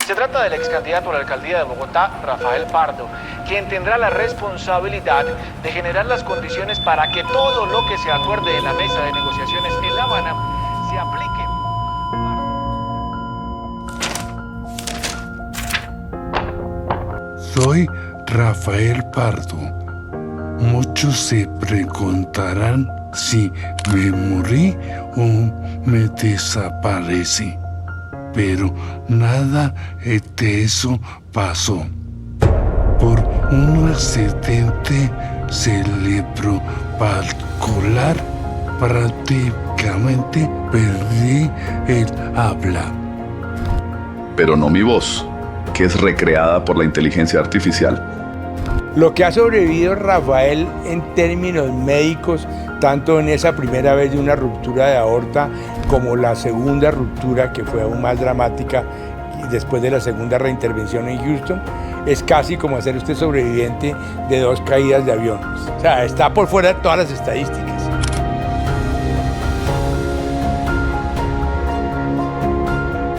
Se trata del ex candidato a la alcaldía de Bogotá, Rafael Pardo, quien tendrá la responsabilidad de generar las condiciones para que todo lo que se acuerde en la mesa de negociaciones en La Habana se aplique. Soy Rafael Pardo. Muchos se preguntarán si me morí o me desaparecí. Pero nada de eso pasó. Por un accidente cerebrovascular prácticamente perdí el habla. Pero no mi voz, que es recreada por la inteligencia artificial. Lo que ha sobrevivido Rafael en términos médicos, tanto en esa primera vez de una ruptura de aorta como la segunda ruptura, que fue aún más dramática después de la segunda reintervención en Houston, es casi como ser usted sobreviviente de 2 caídas de avión. O sea, está por fuera de todas las estadísticas.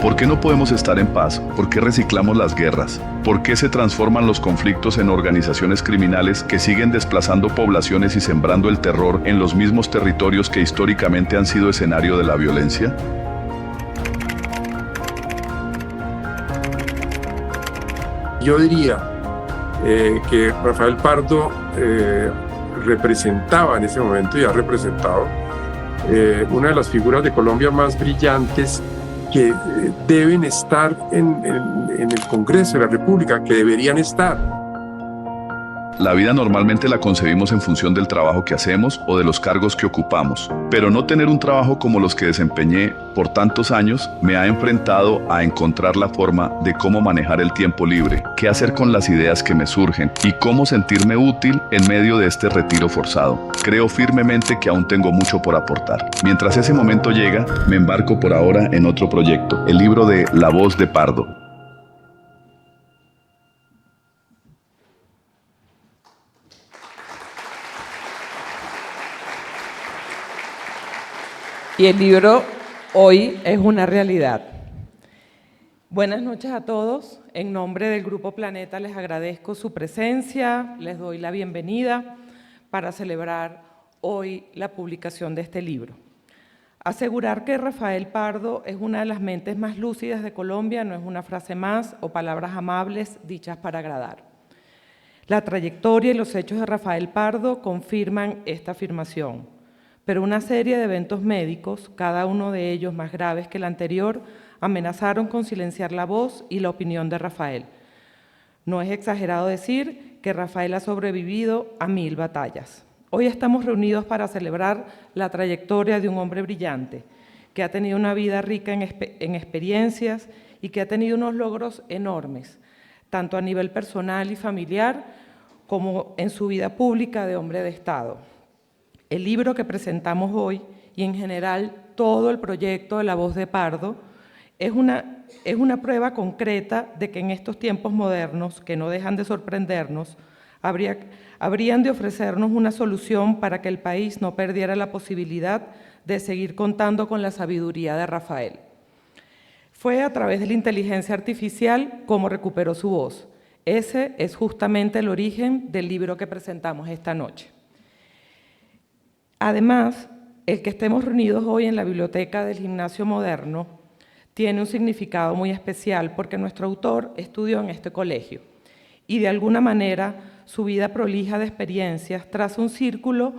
¿Por qué no podemos estar en paz? ¿Por qué reciclamos las guerras? ¿Por qué se transforman los conflictos en organizaciones criminales que siguen desplazando poblaciones y sembrando el terror en los mismos territorios que históricamente han sido escenario de la violencia? Yo diría que Rafael Pardo representaba en ese momento y ha representado una de las figuras de Colombia más brillantes que deben estar en el Congreso de la República, que deberían estar. La vida normalmente la concebimos en función del trabajo que hacemos o de los cargos que ocupamos, pero no tener un trabajo como los que desempeñé por tantos años me ha enfrentado a encontrar la forma de cómo manejar el tiempo libre, qué hacer con las ideas que me surgen y cómo sentirme útil en medio de este retiro forzado. Creo firmemente que aún tengo mucho por aportar. Mientras ese momento llega, me embarco por ahora en otro proyecto, el libro de La Voz de Pardo. Y el libro hoy es una realidad. Buenas noches a todos. En nombre del Grupo Planeta les agradezco su presencia, les doy la bienvenida para celebrar hoy la publicación de este libro. Asegurar que Rafael Pardo es una de las mentes más lúcidas de Colombia no es una frase más o palabras amables dichas para agradar. La trayectoria y los hechos de Rafael Pardo confirman esta afirmación. Pero una serie de eventos médicos, cada uno de ellos más graves que el anterior, amenazaron con silenciar la voz y la opinión de Rafael. No es exagerado decir que Rafael ha sobrevivido a 1000 batallas. Hoy estamos reunidos para celebrar la trayectoria de un hombre brillante, que ha tenido una vida rica en experiencias y que ha tenido unos logros enormes, tanto a nivel personal y familiar como en su vida pública de hombre de Estado. El libro que presentamos hoy y en general todo el proyecto de La Voz de Pardo es una prueba concreta de que en estos tiempos modernos, que no dejan de sorprendernos, habrían de ofrecernos una solución para que el país no perdiera la posibilidad de seguir contando con la sabiduría de Rafael. Fue a través de la inteligencia artificial como recuperó su voz. Ese es justamente el origen del libro que presentamos esta noche. Además, el que estemos reunidos hoy en la biblioteca del Gimnasio Moderno tiene un significado muy especial porque nuestro autor estudió en este colegio y de alguna manera su vida prolija de experiencias traza un círculo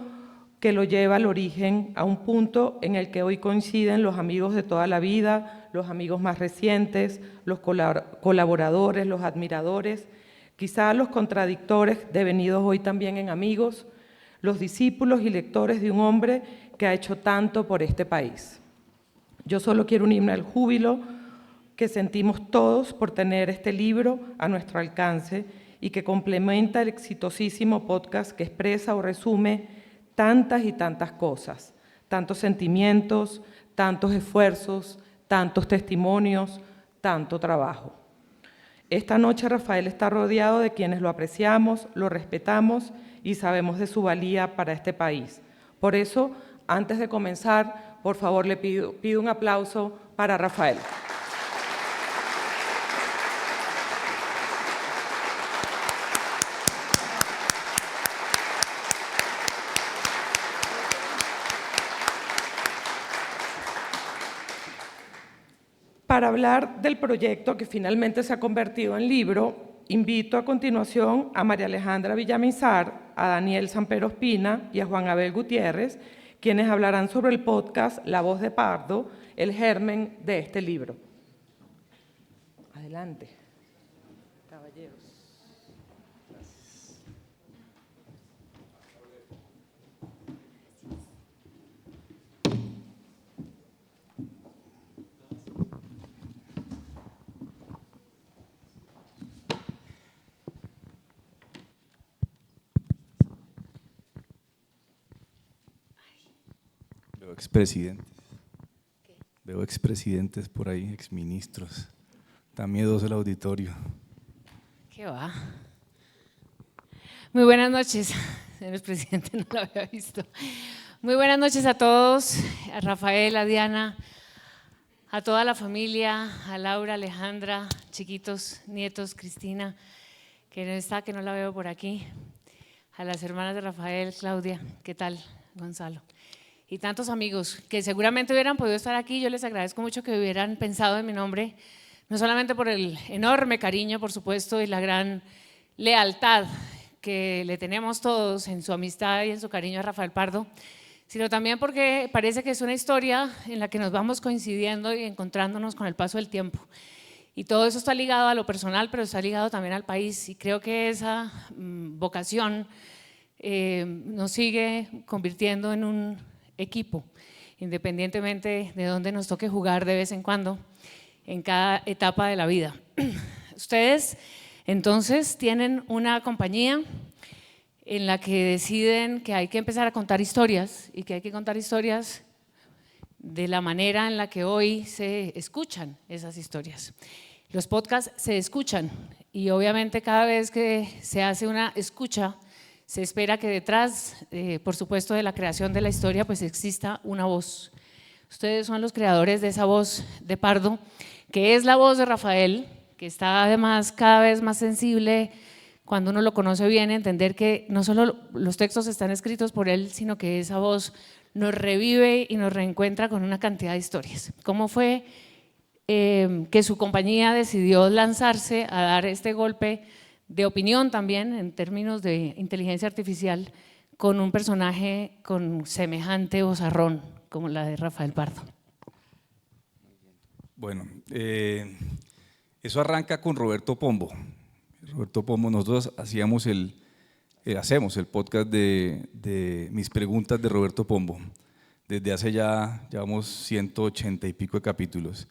que lo lleva al origen, a un punto en el que hoy coinciden los amigos de toda la vida, los amigos más recientes, los colaboradores, los admiradores, quizá los contradictores devenidos hoy también en amigos, los discípulos y lectores de un hombre que ha hecho tanto por este país. Yo solo quiero unirme al júbilo que sentimos todos por tener este libro a nuestro alcance y que complementa el exitosísimo podcast que expresa o resume tantas y tantas cosas, tantos sentimientos, tantos esfuerzos, tantos testimonios, tanto trabajo. Esta noche Rafael está rodeado de quienes lo apreciamos, lo respetamos y sabemos de su valía para este país. Por eso, antes de comenzar, por favor, le pido un aplauso para Rafael. Para hablar del proyecto que finalmente se ha convertido en libro, invito a continuación a María Alejandra Villamizar, a Daniel Sampero Espina y a Juan Abel Gutiérrez, quienes hablarán sobre el podcast La Voz de Pardo, el germen de este libro. Adelante, caballeros. Veo expresidentes. Veo expresidentes por ahí, exministros. Está miedoso el auditorio. ¿Qué va? Muy buenas noches, señor presidente, no lo había visto. Muy buenas noches a todos, a Rafael, a Diana, a toda la familia, a Laura, Alejandra, chiquitos, nietos, Cristina, que no está, que no la veo por aquí, a las hermanas de Rafael, Claudia, ¿qué tal, Gonzalo? Y tantos amigos que seguramente hubieran podido estar aquí. Yo les agradezco mucho que hubieran pensado en mi nombre, no solamente por el enorme cariño, por supuesto, y la gran lealtad que le tenemos todos en su amistad y en su cariño a Rafael Pardo, sino también porque parece que es una historia en la que nos vamos coincidiendo y encontrándonos con el paso del tiempo. Y todo eso está ligado a lo personal, pero está ligado también al país. Y creo que esa vocación nos sigue convirtiendo en un equipo, independientemente de dónde nos toque jugar de vez en cuando, en cada etapa de la vida. Ustedes entonces tienen una compañía en la que deciden que hay que empezar a contar historias y que hay que contar historias de la manera en la que hoy se escuchan esas historias. Los podcasts se escuchan y obviamente cada vez que se hace una escucha se espera que detrás, por supuesto, de la creación de la historia, pues exista una voz. Ustedes son los creadores de esa voz de Pardo, que es la voz de Rafael, que está además cada vez más sensible cuando uno lo conoce bien, entender que no solo los textos están escritos por él, sino que esa voz nos revive y nos reencuentra con una cantidad de historias. ¿Cómo fue que su compañía decidió lanzarse a dar este golpe de opinión también en términos de inteligencia artificial con un personaje con semejante vozarrón como la de Rafael Pardo? Bueno, eso arranca con Roberto Pombo. Roberto Pombo, nosotros hacemos el podcast de Mis Preguntas de Roberto Pombo. Desde hace ya llevamos 180 y pico de capítulos.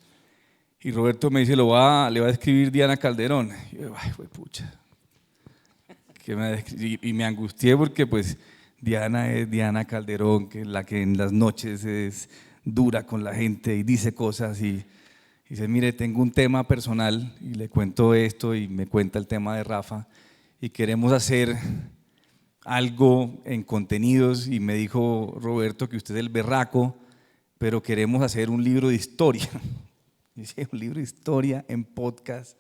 Y Roberto me dice, le va a escribir Diana Calderón. Y yo, ay, fue pucha. Y me angustié porque pues Diana es Diana Calderón, que es la que en las noches es dura con la gente y dice cosas y dice, mire, tengo un tema personal y le cuento esto y me cuenta el tema de Rafa y queremos hacer algo en contenidos y me dijo Roberto que usted es el berraco, pero queremos hacer un libro de historia. Dice, un libro de historia en podcast.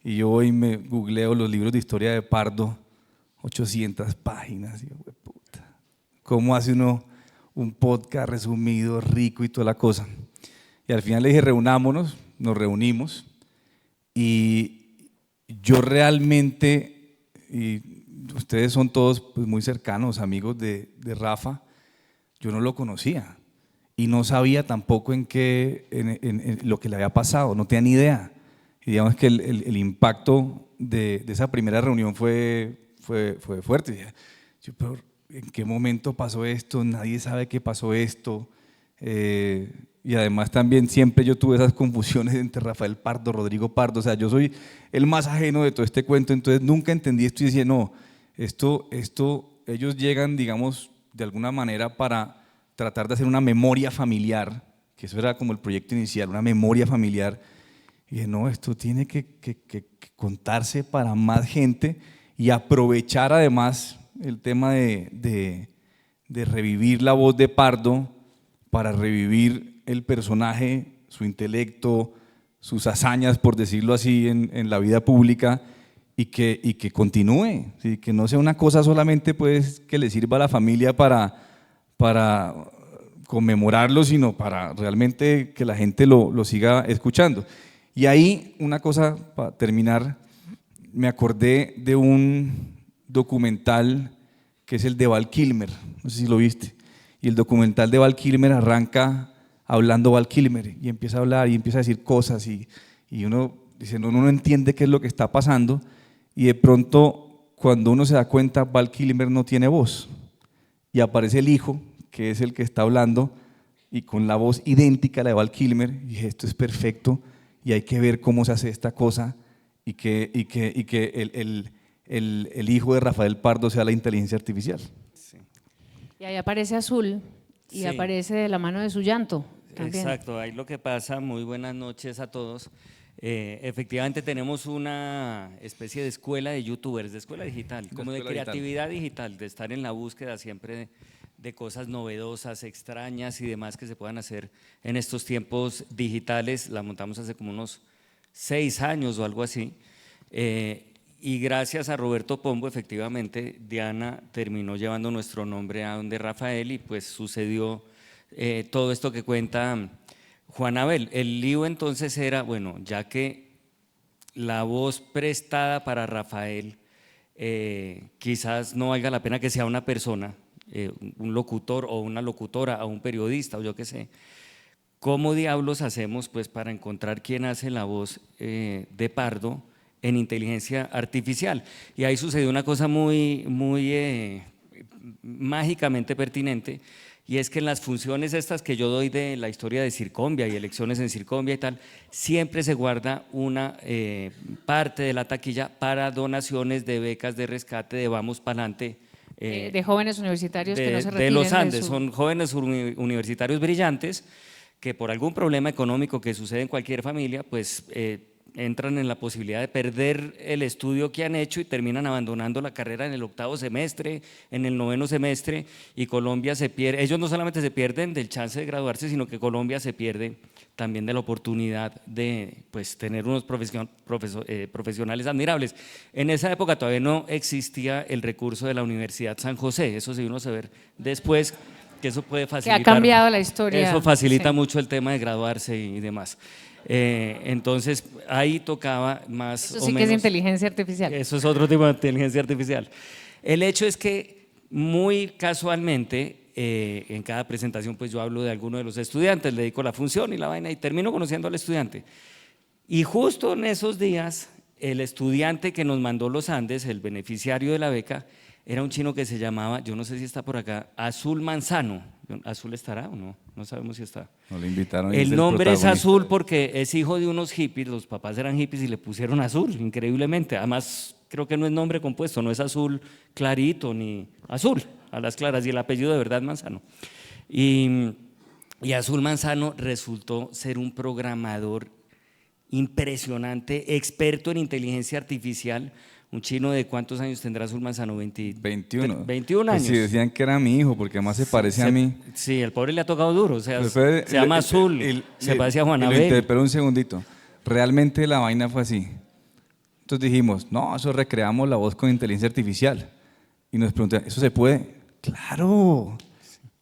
Y yo hoy me googleo los libros de historia de Pardo, 800 páginas. Y yo, puta, ¿cómo hace uno un podcast resumido, rico y toda la cosa? Y al final le dije, reunámonos, nos reunimos. Y yo realmente, y ustedes son todos pues, muy cercanos, amigos de Rafa, yo no lo conocía. Y no sabía tampoco en lo que le había pasado, no tenía ni idea. Y digamos que el impacto de esa primera reunión fue fuerte. Yo, pero ¿en qué momento pasó esto? Nadie sabe qué pasó esto. Y además también siempre yo tuve esas confusiones entre Rafael Pardo, Rodrigo Pardo. O sea, yo soy el más ajeno de todo este cuento, entonces nunca entendí esto y decía, no, esto ellos llegan, digamos, de alguna manera para tratar de hacer una memoria familiar, que eso era como el proyecto inicial, una memoria familiar. Y dije, no, esto tiene que contarse para más gente y aprovechar además el tema de revivir la voz de Pardo para revivir el personaje, su intelecto, sus hazañas, por decirlo así, en la vida pública y que continúe, ¿sí? Que no sea una cosa solamente pues, que le sirva a la familia para conmemorarlo, sino para realmente que la gente lo siga escuchando. Y ahí, una cosa para terminar, me acordé de un documental que es el de Val Kilmer, no sé si lo viste, y el documental de Val Kilmer arranca hablando Val Kilmer y empieza a hablar y empieza a decir cosas y uno dice, no, uno no entiende qué es lo que está pasando, y de pronto cuando uno se da cuenta, Val Kilmer no tiene voz y aparece el hijo, que es el que está hablando y con la voz idéntica a la de Val Kilmer, y dije, esto es perfecto y hay que ver cómo se hace esta cosa y que el hijo de Rafael Pardo sea la inteligencia artificial. Sí. Y ahí aparece Azul y Sí. aparece de la mano de su llanto también. Exacto, ahí lo que pasa, muy buenas noches a todos. Efectivamente tenemos una especie de escuela de youtubers, de escuela digital, como de creatividad digital, de estar en la búsqueda siempre de cosas novedosas, extrañas y demás que se puedan hacer en estos tiempos digitales. La montamos hace como unos 6 años o algo así. Y gracias a Roberto Pombo, efectivamente, Diana terminó llevando nuestro nombre a donde Rafael y pues sucedió todo esto que cuenta Juan Abel. El lío entonces era, bueno, ya que la voz prestada para Rafael quizás no valga la pena que sea una persona, un locutor o una locutora o un periodista o yo qué sé, ¿cómo diablos hacemos pues para encontrar quién hace la voz de Pardo en inteligencia artificial? Y ahí sucedió una cosa muy mágicamente pertinente, y es que en las funciones estas que yo doy de la historia de Circombia y elecciones en Circombia y tal, siempre se guarda una parte de la taquilla para donaciones de becas de rescate de Vamos Pa'lante. De jóvenes universitarios que no se retiren de los Andes, su... son jóvenes universitarios brillantes que por algún problema económico que sucede en cualquier familia, pues entran en la posibilidad de perder el estudio que han hecho y terminan abandonando la carrera en el 8º semestre, en el 9º semestre, y Colombia se pierde. Ellos no solamente se pierden del chance de graduarse, sino que Colombia se pierde también de la oportunidad de pues, tener unos profesionales admirables. En esa época todavía no existía el recurso de la Universidad San José, eso sí uno se ve después, que eso puede facilitar. Que ha cambiado la historia. Eso facilita sí. mucho el tema de graduarse y demás. Entonces ahí tocaba más Eso o sí menos, que es inteligencia artificial. eso es otro tipo de inteligencia artificial. El hecho es que muy casualmente en cada presentación pues yo hablo de alguno de los estudiantes, le dedico la función y la vaina y termino conociendo al estudiante. Y justo en esos días el estudiante que nos mandó los Andes, el beneficiario de la beca, era un chino que se llamaba, yo no sé si está por acá, Azul Manzano. ¿Azul estará o no? No sabemos si está. No le invitaron. El nombre es Azul porque es hijo de unos hippies, los papás eran hippies y le pusieron Azul, increíblemente. Además, creo que no es nombre compuesto, no es azul clarito ni azul, a las claras, y el apellido de verdad Manzano. Y Azul Manzano resultó ser un programador impresionante, experto en inteligencia artificial. Un chino de ¿cuántos años tendrá Azul Manzano? 21. 21 años. Pues sí, decían que era mi hijo, porque además se parece a mí. Sí, el pobre le ha tocado duro, o sea, Pues se llama Azul, se parece a Juan Abel. Pero un segundito, realmente la vaina fue así. Entonces dijimos, no, eso recreamos la voz con inteligencia artificial. Y nos preguntan, ¿eso se puede? ¡Claro!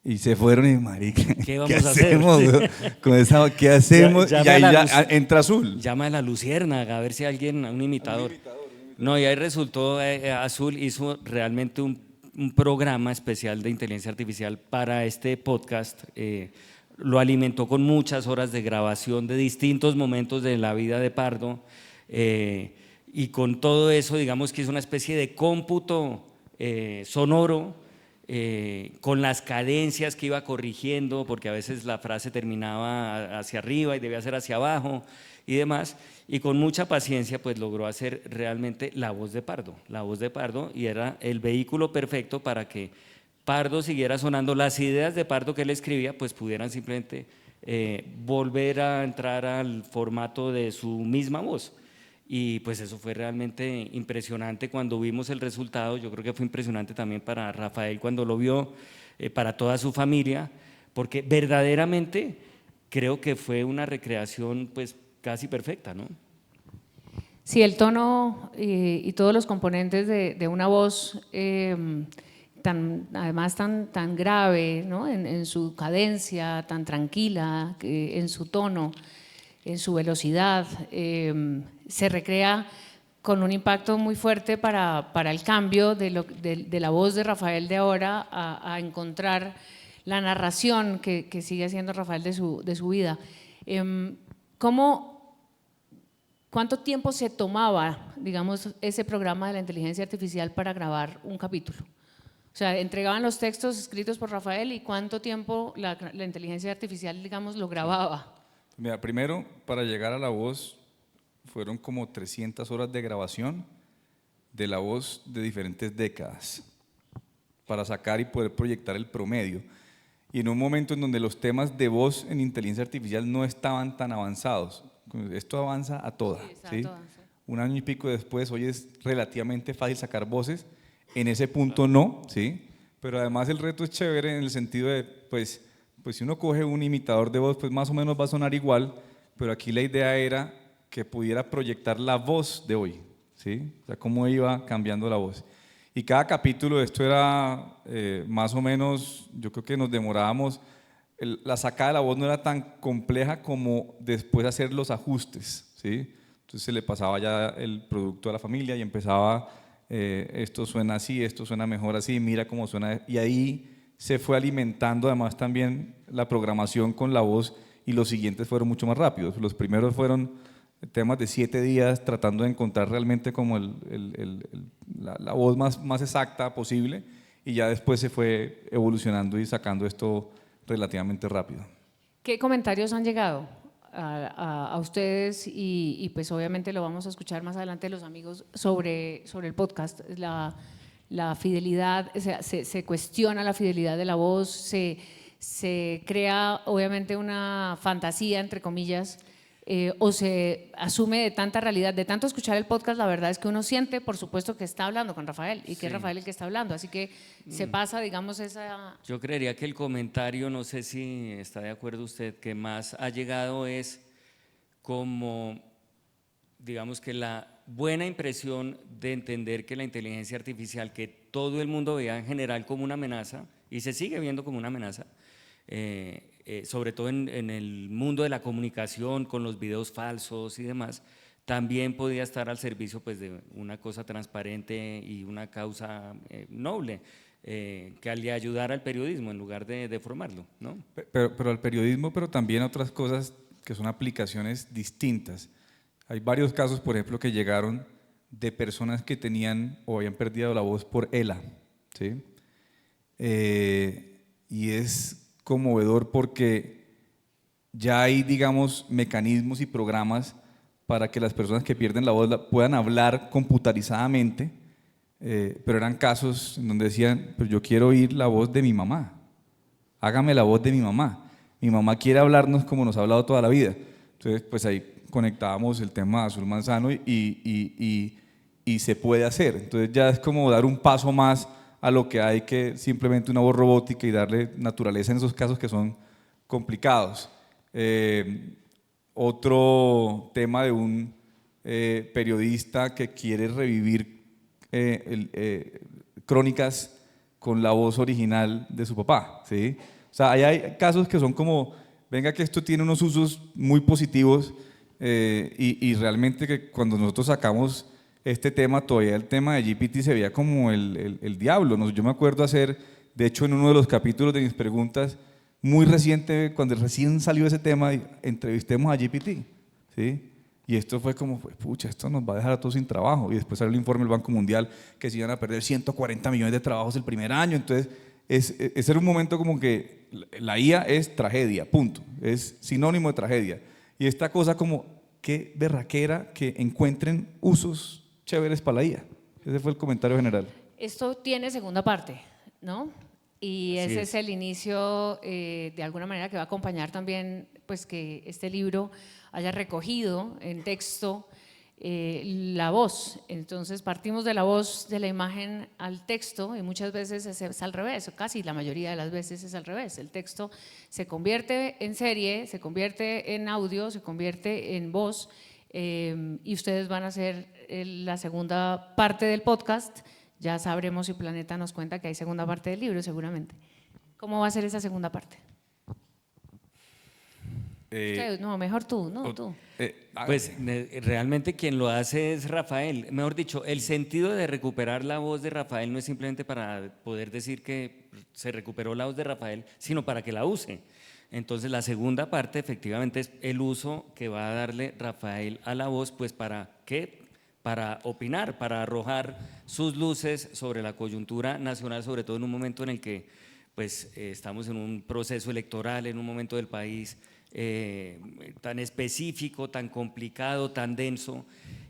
Y se fueron y marica, ¿Qué vamos a hacer? hacemos? Con esa, ¿qué hacemos? Ya, y ahí ya entra Azul. Llama a la Luciérnaga a ver si alguien, un imitador. No, y ahí resultó, Azul hizo realmente un programa especial de inteligencia artificial para este podcast. Lo alimentó con muchas horas de grabación de distintos momentos de la vida de Pardo. Y con todo eso, digamos que es una especie de cómputo sonoro, con las cadencias que iba corrigiendo, porque a veces la frase terminaba hacia arriba y debía ser hacia abajo y demás, y con mucha paciencia pues logró hacer realmente la voz de Pardo, y era el vehículo perfecto para que Pardo siguiera sonando, las ideas de Pardo que él escribía pues pudieran simplemente volver a entrar al formato de su misma voz. Y pues eso fue realmente impresionante cuando vimos el resultado. Yo creo que fue impresionante también para Rafael cuando lo vio, para toda su familia, porque verdaderamente creo que fue una recreación pues casi perfecta, ¿no? Sí, el tono y todos los componentes de una voz además tan grave, ¿no? En su cadencia, tan tranquila, en su tono, en su velocidad, se recrea con un impacto muy fuerte para el cambio de la voz de Rafael de ahora a encontrar la narración que sigue haciendo Rafael de su vida. ¿Cuánto tiempo se tomaba, digamos, ese programa de la inteligencia artificial para grabar un capítulo? O sea, entregaban los textos escritos por Rafael y ¿cuánto tiempo la inteligencia artificial, digamos, lo grababa? Mira, primero, para llegar a la voz, fueron como 300 horas de grabación de la voz de diferentes décadas para sacar y poder proyectar el promedio. Y en un momento en donde los temas de voz en inteligencia artificial no estaban tan avanzados. Esto avanza a toda. Sí, ¿sí? Un año y pico después, hoy es relativamente fácil sacar voces. En ese punto no, ¿sí? Pero además el reto es chévere en el sentido de, pues si uno coge un imitador de voz, pues más o menos va a sonar igual, pero aquí la idea era que pudiera proyectar la voz de hoy, ¿sí? O sea, cómo iba cambiando la voz. Y cada capítulo de esto era más o menos, yo creo que nos demorábamos, la sacada de la voz no era tan compleja como después hacer los ajustes, ¿sí? Entonces se le pasaba ya el producto a la familia y empezaba, esto suena así, esto suena mejor así, mira cómo suena, y ahí se fue alimentando además también la programación con la voz y los siguientes fueron mucho más rápidos. Los primeros fueron temas de 7 días tratando de encontrar realmente como la voz más exacta posible y ya después se fue evolucionando y sacando esto relativamente rápido. ¿Qué comentarios han llegado a ustedes y pues obviamente lo vamos a escuchar más adelante los amigos sobre el podcast? La fidelidad, se cuestiona la fidelidad de la voz, se crea obviamente una fantasía entre comillas, o se asume de tanta realidad, de tanto escuchar el podcast, la verdad es que uno siente, por supuesto, que está hablando con Rafael y que es Rafael el que está hablando, así que se pasa, digamos, esa… Yo creería que el comentario, no sé si está de acuerdo usted, que más ha llegado es como, digamos que la buena impresión de entender que la inteligencia artificial, que todo el mundo veía en general como una amenaza, y se sigue viendo como una amenaza, sobre todo en el mundo de la comunicación, con los videos falsos y demás, también podía estar al servicio pues, de una cosa transparente y una causa noble, que le ayudara al periodismo en lugar de deformarlo, ¿no? Pero al periodismo, pero también a otras cosas que son aplicaciones distintas. Hay varios casos, por ejemplo, que llegaron de personas que tenían o habían perdido la voz por ELA, ¿sí? Y es conmovedor porque ya hay, digamos, mecanismos y programas para que las personas que pierden la voz puedan hablar computarizadamente, pero eran casos en donde decían, pues yo quiero oír la voz de mi mamá, hágame la voz de mi mamá quiere hablarnos como nos ha hablado toda la vida. Entonces, pues ahí conectábamos el tema de Azul Manzano y se puede hacer. Entonces ya es como dar un paso más a lo que hay que simplemente una voz robótica y darle naturaleza en esos casos que son complicados. Otro tema de un periodista que quiere revivir crónicas con la voz original de su papá, ¿sí? O sea, hay casos que son como, venga que esto tiene unos usos muy positivos y realmente que cuando nosotros sacamos este tema, todavía el tema de GPT se veía como el diablo. Yo me acuerdo hacer, de hecho en uno de los capítulos de mis preguntas, muy reciente, cuando recién salió ese tema, entrevistemos a GPT, ¿sí? Y esto fue como, pucha, esto nos va a dejar a todos sin trabajo. Y después salió el informe del Banco Mundial que se iban a perder 140 millones de trabajos el primer año. Entonces, ese era un momento como que la IA es tragedia, punto. Es sinónimo de tragedia. Y esta cosa como, qué berraquera que encuentren usos chéveres para la IA. Ese fue el comentario general. Esto tiene segunda parte, ¿no? Y ese es el inicio, de alguna manera, que va a acompañar también pues, que este libro haya recogido en texto la voz. Entonces partimos de la voz, de la imagen al texto, y muchas veces es al revés, casi la mayoría de las veces es al revés. El texto se convierte en serie, se convierte en audio, se convierte en voz, y ustedes van a hacer la segunda parte del podcast Ya sabremos si Planeta nos cuenta que hay segunda parte del libro, seguramente. ¿Cómo va a ser esa segunda parte? No, mejor tú, no, tú. Pues realmente quien lo hace es Rafael. Mejor dicho, el sentido de recuperar la voz de Rafael no es simplemente para poder decir que se recuperó la voz de Rafael, sino para que la use. Entonces la segunda parte efectivamente es el uso que va a darle Rafael a la voz, pues ¿para qué? Para opinar, para arrojar sus luces sobre la coyuntura nacional, sobre todo en un momento en el que pues, estamos en un proceso electoral, en un momento del país tan específico, tan complicado, tan denso,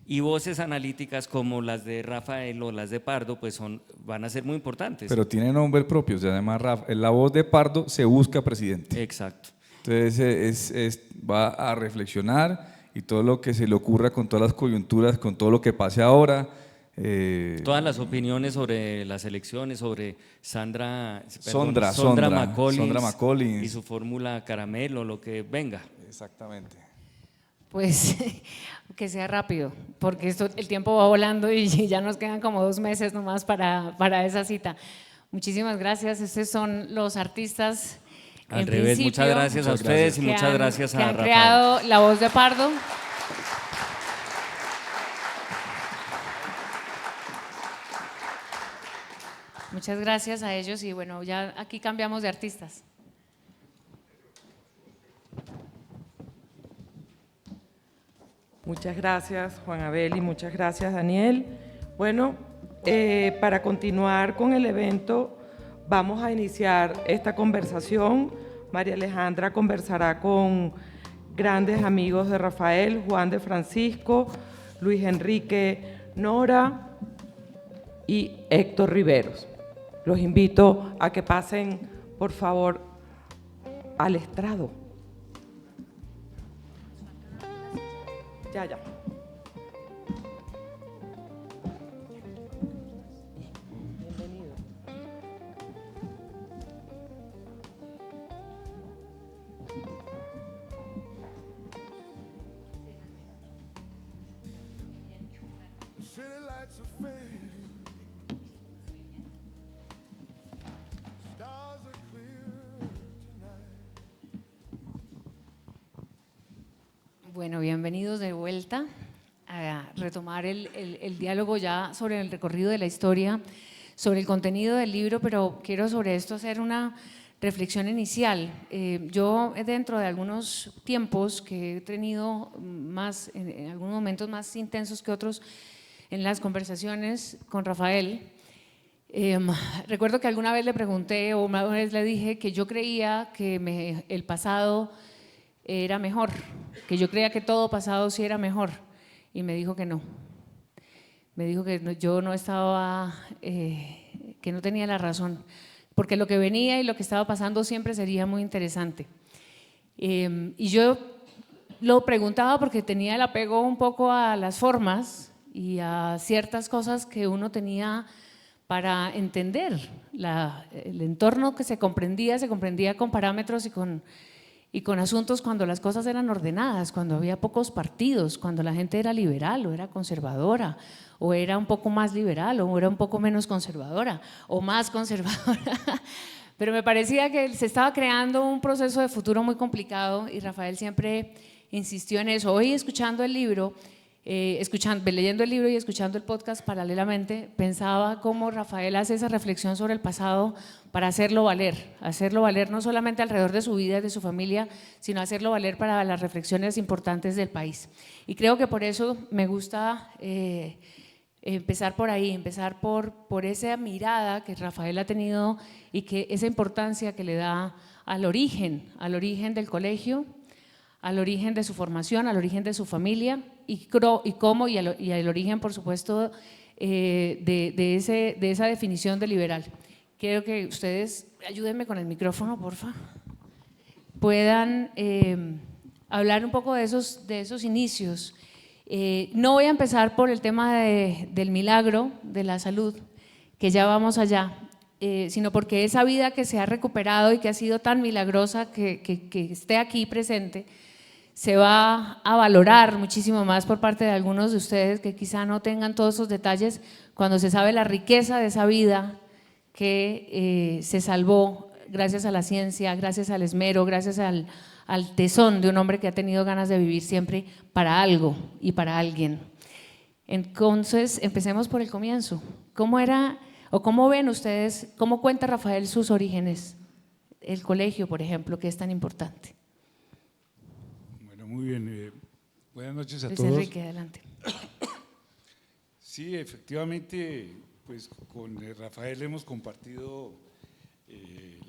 y voces analíticas como las de Rafael o las de Pardo pues van a ser muy importantes. Pero tiene nombre propio, se llama la voz de Pardo se busca presidente. Exacto. Entonces va a reflexionar y todo lo que se le ocurra con todas las coyunturas, con todo lo que pase ahora. Todas las opiniones sobre las elecciones, sobre Sondra McCollins y su fórmula caramelo, lo que venga. Exactamente. Pues que sea rápido, porque el tiempo va volando y ya nos quedan como 2 meses nomás para esa cita. Muchísimas gracias. Estos son los artistas. Al revés, muchas gracias a ustedes y muchas gracias a Rafael. Que han creado la voz de Pardo. Muchas gracias a ellos y bueno, ya aquí cambiamos de artistas. Muchas gracias, Juan Abel, y muchas gracias, Daniel. Bueno, para continuar con el evento, vamos a iniciar esta conversación. María Alejandra conversará con grandes amigos de Rafael, Juan de Francisco, Luis Enrique Nora y Héctor Riveros. Los invito a que pasen, por favor, al estrado. Ya. Bienvenido. Bueno, bienvenidos de vuelta a retomar el diálogo ya sobre el recorrido de la historia, sobre el contenido del libro, pero quiero sobre esto hacer una reflexión inicial. Yo dentro de algunos tiempos que he tenido más, en algunos momentos más intensos que otros en las conversaciones con Rafael, recuerdo que alguna vez le pregunté o una vez le dije que yo creía que el pasado era mejor, que yo creía que todo pasado sí era mejor, y me dijo que no. Me dijo que yo no estaba, que no tenía la razón, porque lo que venía y lo que estaba pasando siempre sería muy interesante. Y yo lo preguntaba porque tenía el apego un poco a las formas y a ciertas cosas que uno tenía para entender el entorno que se comprendía con parámetros y con asuntos cuando las cosas eran ordenadas, cuando había pocos partidos, cuando la gente era liberal o era conservadora, o era un poco más liberal o era un poco menos conservadora o más conservadora. Pero me parecía que se estaba creando un proceso de futuro muy complicado y Rafael siempre insistió en eso. Hoy escuchando el libro, leyendo el libro y escuchando el podcast paralelamente, pensaba cómo Rafael hace esa reflexión sobre el pasado para hacerlo valer no solamente alrededor de su vida y de su familia, sino hacerlo valer para las reflexiones importantes del país. Y creo que por eso me gusta empezar por ahí, empezar por esa mirada que Rafael ha tenido y que esa importancia que le da al origen del colegio, al origen de su formación, al origen de su familia y al origen, por supuesto, de esa definición de liberal. Quiero que ustedes, ayúdenme con el micrófono, porfa, puedan hablar un poco de esos inicios. No voy a empezar por el tema del milagro de la salud, que ya vamos allá, sino porque esa vida que se ha recuperado y que ha sido tan milagrosa que esté aquí presente, se va a valorar muchísimo más por parte de algunos de ustedes que quizá no tengan todos esos detalles cuando se sabe la riqueza de esa vida que se salvó gracias a la ciencia, gracias al esmero, gracias al tesón de un hombre que ha tenido ganas de vivir siempre para algo y para alguien. Entonces, empecemos por el comienzo. ¿Cómo era o cómo ven ustedes, cómo cuenta Rafael sus orígenes? El colegio, por ejemplo, que es tan importante. Bueno, muy bien. Buenas noches a Luis todos. Enrique, adelante. Sí, efectivamente, pues con Rafael hemos compartido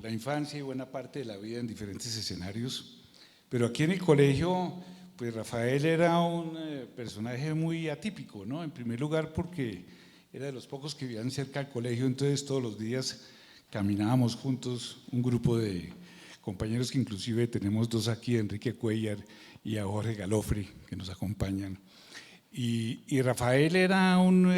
la infancia y buena parte de la vida en diferentes escenarios, pero aquí en el colegio, pues Rafael era un personaje muy atípico, ¿no? En primer lugar porque era de los pocos que vivían cerca del colegio, entonces todos los días caminábamos juntos, un grupo de compañeros que inclusive tenemos dos aquí, Enrique Cuellar y a Jorge Galofri, que nos acompañan. Y Rafael era un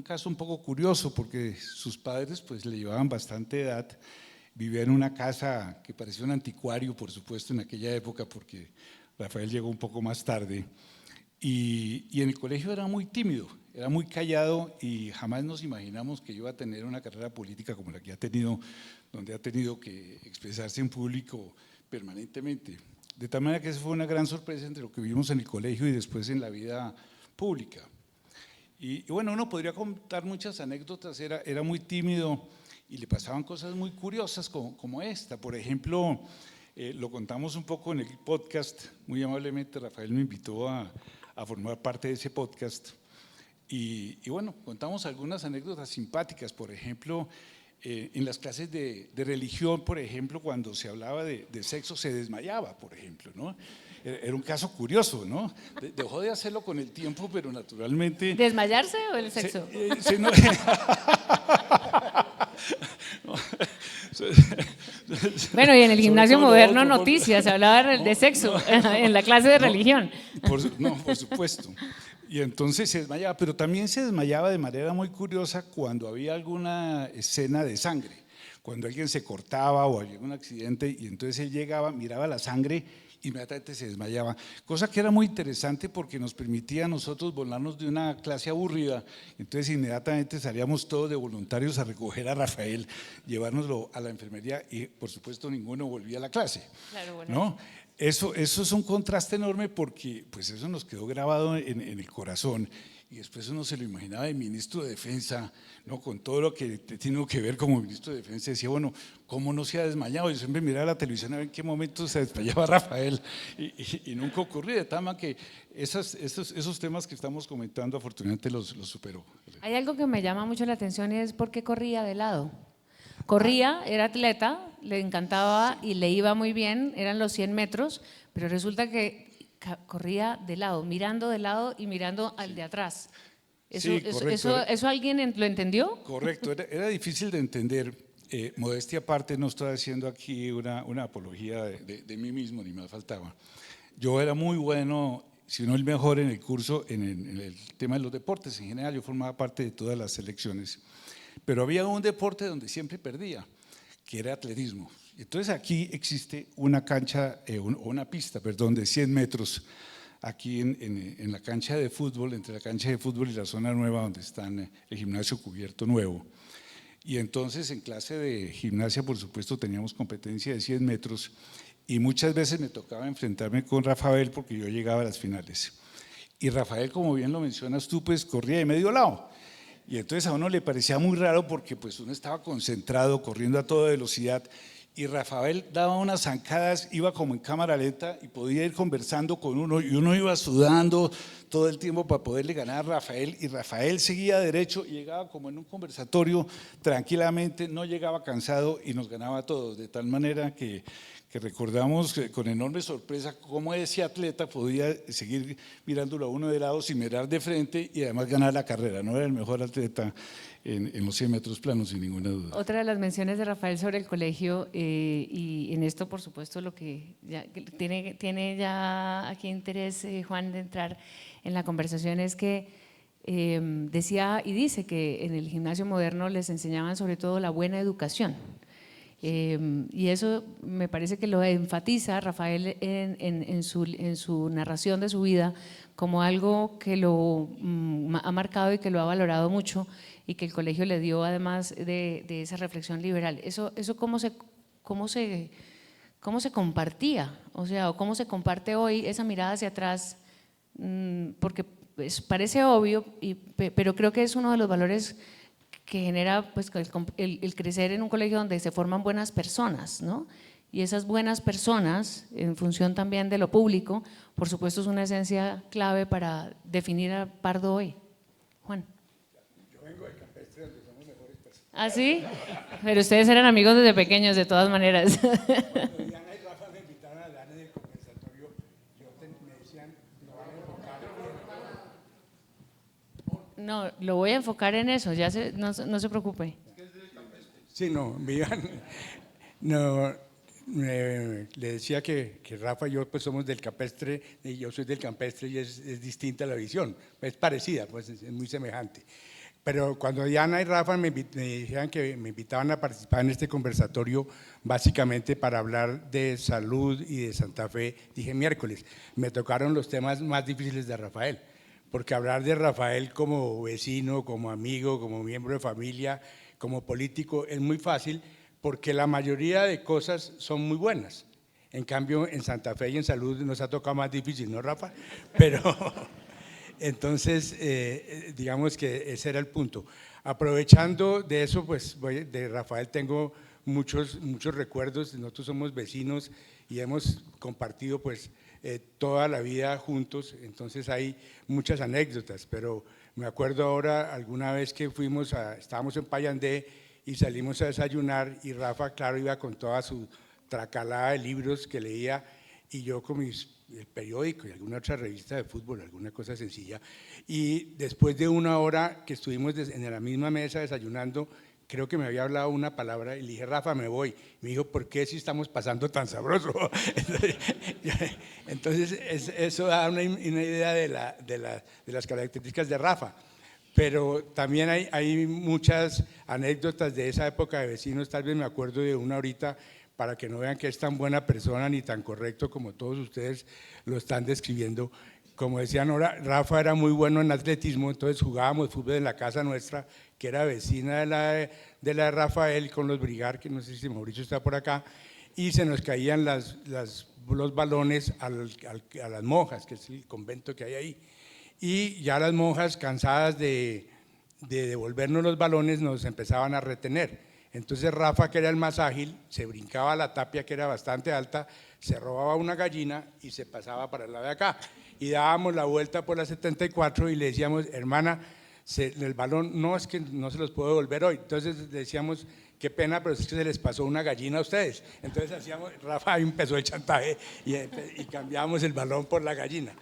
caso un poco curioso porque sus padres pues le llevaban bastante edad, vivía en una casa que parecía un anticuario, por supuesto, en aquella época porque Rafael llegó un poco más tarde y en el colegio era muy tímido, era muy callado y jamás nos imaginamos que iba a tener una carrera política como la que ha tenido, donde ha tenido que expresarse en público permanentemente. De tal manera que esa fue una gran sorpresa entre lo que vimos en el colegio y después en la vida pública. Y bueno, uno podría contar muchas anécdotas, era muy tímido y le pasaban cosas muy curiosas como esta. Por ejemplo, lo contamos un poco en el podcast, muy amablemente Rafael me invitó a formar parte de ese podcast. Y bueno, contamos algunas anécdotas simpáticas, por ejemplo, en las clases de religión, por ejemplo, cuando se hablaba de sexo se desmayaba, por ejemplo, ¿no? Era un caso curioso, ¿no? Dejó de hacerlo con el tiempo, pero naturalmente… ¿Desmayarse o el sexo? Bueno, y en el gimnasio moderno noticias, se hablaba de sexo en la clase de religión. Por supuesto. Y entonces se desmayaba, pero también se desmayaba de manera muy curiosa cuando había alguna escena de sangre, cuando alguien se cortaba o había un accidente y entonces él llegaba, miraba la sangre, inmediatamente se desmayaba, cosa que era muy interesante porque nos permitía a nosotros volarnos de una clase aburrida, entonces inmediatamente salíamos todos de voluntarios a recoger a Rafael, llevárnoslo a la enfermería y por supuesto ninguno volvía a la clase, claro, bueno. ¿no? Eso es un contraste enorme porque pues eso nos quedó grabado en el corazón y después uno se lo imaginaba de ministro de Defensa, ¿no? Con todo lo que tiene que ver como ministro de Defensa, decía, bueno, ¿cómo no se ha desmayado? Yo siempre miraba la televisión a ver en qué momento se desmayaba Rafael y nunca ocurrió, de tal manera que esos temas que estamos comentando afortunadamente los superó. Hay algo que me llama mucho la atención y es por qué corría de lado. Corría, era atleta, le encantaba y le iba muy bien, eran los 100 metros, pero resulta que corría de lado, mirando de lado y mirando al de atrás. ¿Eso alguien lo entendió? Correcto, era difícil de entender. Modestia aparte, no estoy haciendo aquí una apología de mí mismo, ni más faltaba. Yo era muy bueno, si no el mejor en el curso, en el tema de los deportes en general, yo formaba parte de todas las selecciones. Pero había un deporte donde siempre perdía, que era atletismo. Entonces aquí existe una cancha, una pista, perdón, de 100 metros, aquí en la cancha de fútbol, entre la cancha de fútbol y la zona nueva donde está el gimnasio cubierto nuevo. Y entonces en clase de gimnasia, por supuesto, teníamos competencia de 100 metros y muchas veces me tocaba enfrentarme con Rafael porque yo llegaba a las finales. Y Rafael, como bien lo mencionas tú, pues corría de medio lado. Y entonces a uno le parecía muy raro porque pues uno estaba concentrado, corriendo a toda velocidad y Rafael daba unas zancadas, iba como en cámara lenta y podía ir conversando con uno y uno iba sudando todo el tiempo para poderle ganar a Rafael y Rafael seguía derecho y llegaba como en un conversatorio tranquilamente, no llegaba cansado y nos ganaba a todos, de tal manera que recordamos con enorme sorpresa cómo ese atleta podía seguir mirándolo a uno de lado sin mirar de frente y además ganar la carrera, no era el mejor atleta en los 100 metros planos sin ninguna duda. Otra de las menciones de Rafael sobre el colegio y en esto por supuesto lo que ya tiene ya aquí interés Juan de entrar en la conversación es que decía y dice que en el gimnasio moderno les enseñaban sobre todo la buena educación. Y eso me parece que lo enfatiza Rafael en su narración de su vida como algo que lo ha marcado y que lo ha valorado mucho y que el colegio le dio además de esa reflexión liberal. ¿Eso cómo se compartía? O sea, ¿o cómo se comparte hoy esa mirada hacia atrás? Porque parece obvio, pero creo que es uno de los valores que genera pues, el crecer en un colegio donde se forman buenas personas, ¿no? Y esas buenas personas, en función también de lo público, por supuesto es una esencia clave para definir a Pardo hoy. Juan. Yo vengo de Campestre, donde somos mejores personas. ¿Ah, sí? Pero ustedes eran amigos desde pequeños, de todas maneras. Cuando Diana y Rafa me invitaron a hablar en el conversatorio, me decían, lo van a enfocar. No, lo voy a enfocar en eso, no se preocupe. Sí, no, le decía que Rafa y yo pues somos del Campestre, y yo soy del Campestre y es distinta la visión, es parecida, pues es muy semejante. Pero cuando Diana y Rafa me dijeron que me invitaban a participar en este conversatorio, básicamente para hablar de salud y de Santa Fe, dije miércoles, me tocaron los temas más difíciles de Rafael, porque hablar de Rafael como vecino, como amigo, como miembro de familia, como político, es muy fácil, porque la mayoría de cosas son muy buenas. En cambio, en Santa Fe y en salud nos ha tocado más difícil, ¿no, Rafa? Pero entonces, digamos que ese era el punto. Aprovechando de eso, pues de Rafael tengo muchos recuerdos. Nosotros somos vecinos y hemos compartido pues toda la vida juntos, entonces hay muchas anécdotas, pero me acuerdo ahora alguna vez que estábamos en Payandé y salimos a desayunar y Rafa, claro, iba con toda su tracalada de libros que leía y yo con el periódico y alguna otra revista de fútbol, alguna cosa sencilla. Y después de una hora que estuvimos en la misma mesa desayunando, creo que me había hablado una palabra y le dije, Rafa, me voy. Me dijo, ¿por qué si estamos pasando tan sabroso? Entonces eso da una idea de las características de Rafa. Pero también hay muchas anécdotas de esa época de vecinos, tal vez me acuerdo de una ahorita, para que no vean que es tan buena persona ni tan correcto como todos ustedes lo están describiendo. Como decían ahora, Rafa era muy bueno en atletismo, entonces jugábamos fútbol en la casa nuestra, que era vecina de la de Rafael, con los Brigar, que no sé si Mauricio está por acá, y se nos caían los balones a las monjas, que es el convento que hay ahí. Y ya las monjas, cansadas de devolvernos los balones, nos empezaban a retener. Entonces Rafa, que era el más ágil, se brincaba a la tapia, que era bastante alta, se robaba una gallina y se pasaba para el lado de acá. Y dábamos la vuelta por la 74 y le decíamos, hermana, el balón no es que no se los puedo devolver hoy. Entonces le decíamos, qué pena, pero es que se les pasó una gallina a ustedes. Entonces Rafa empezó el chantaje y cambiábamos el balón por la gallina.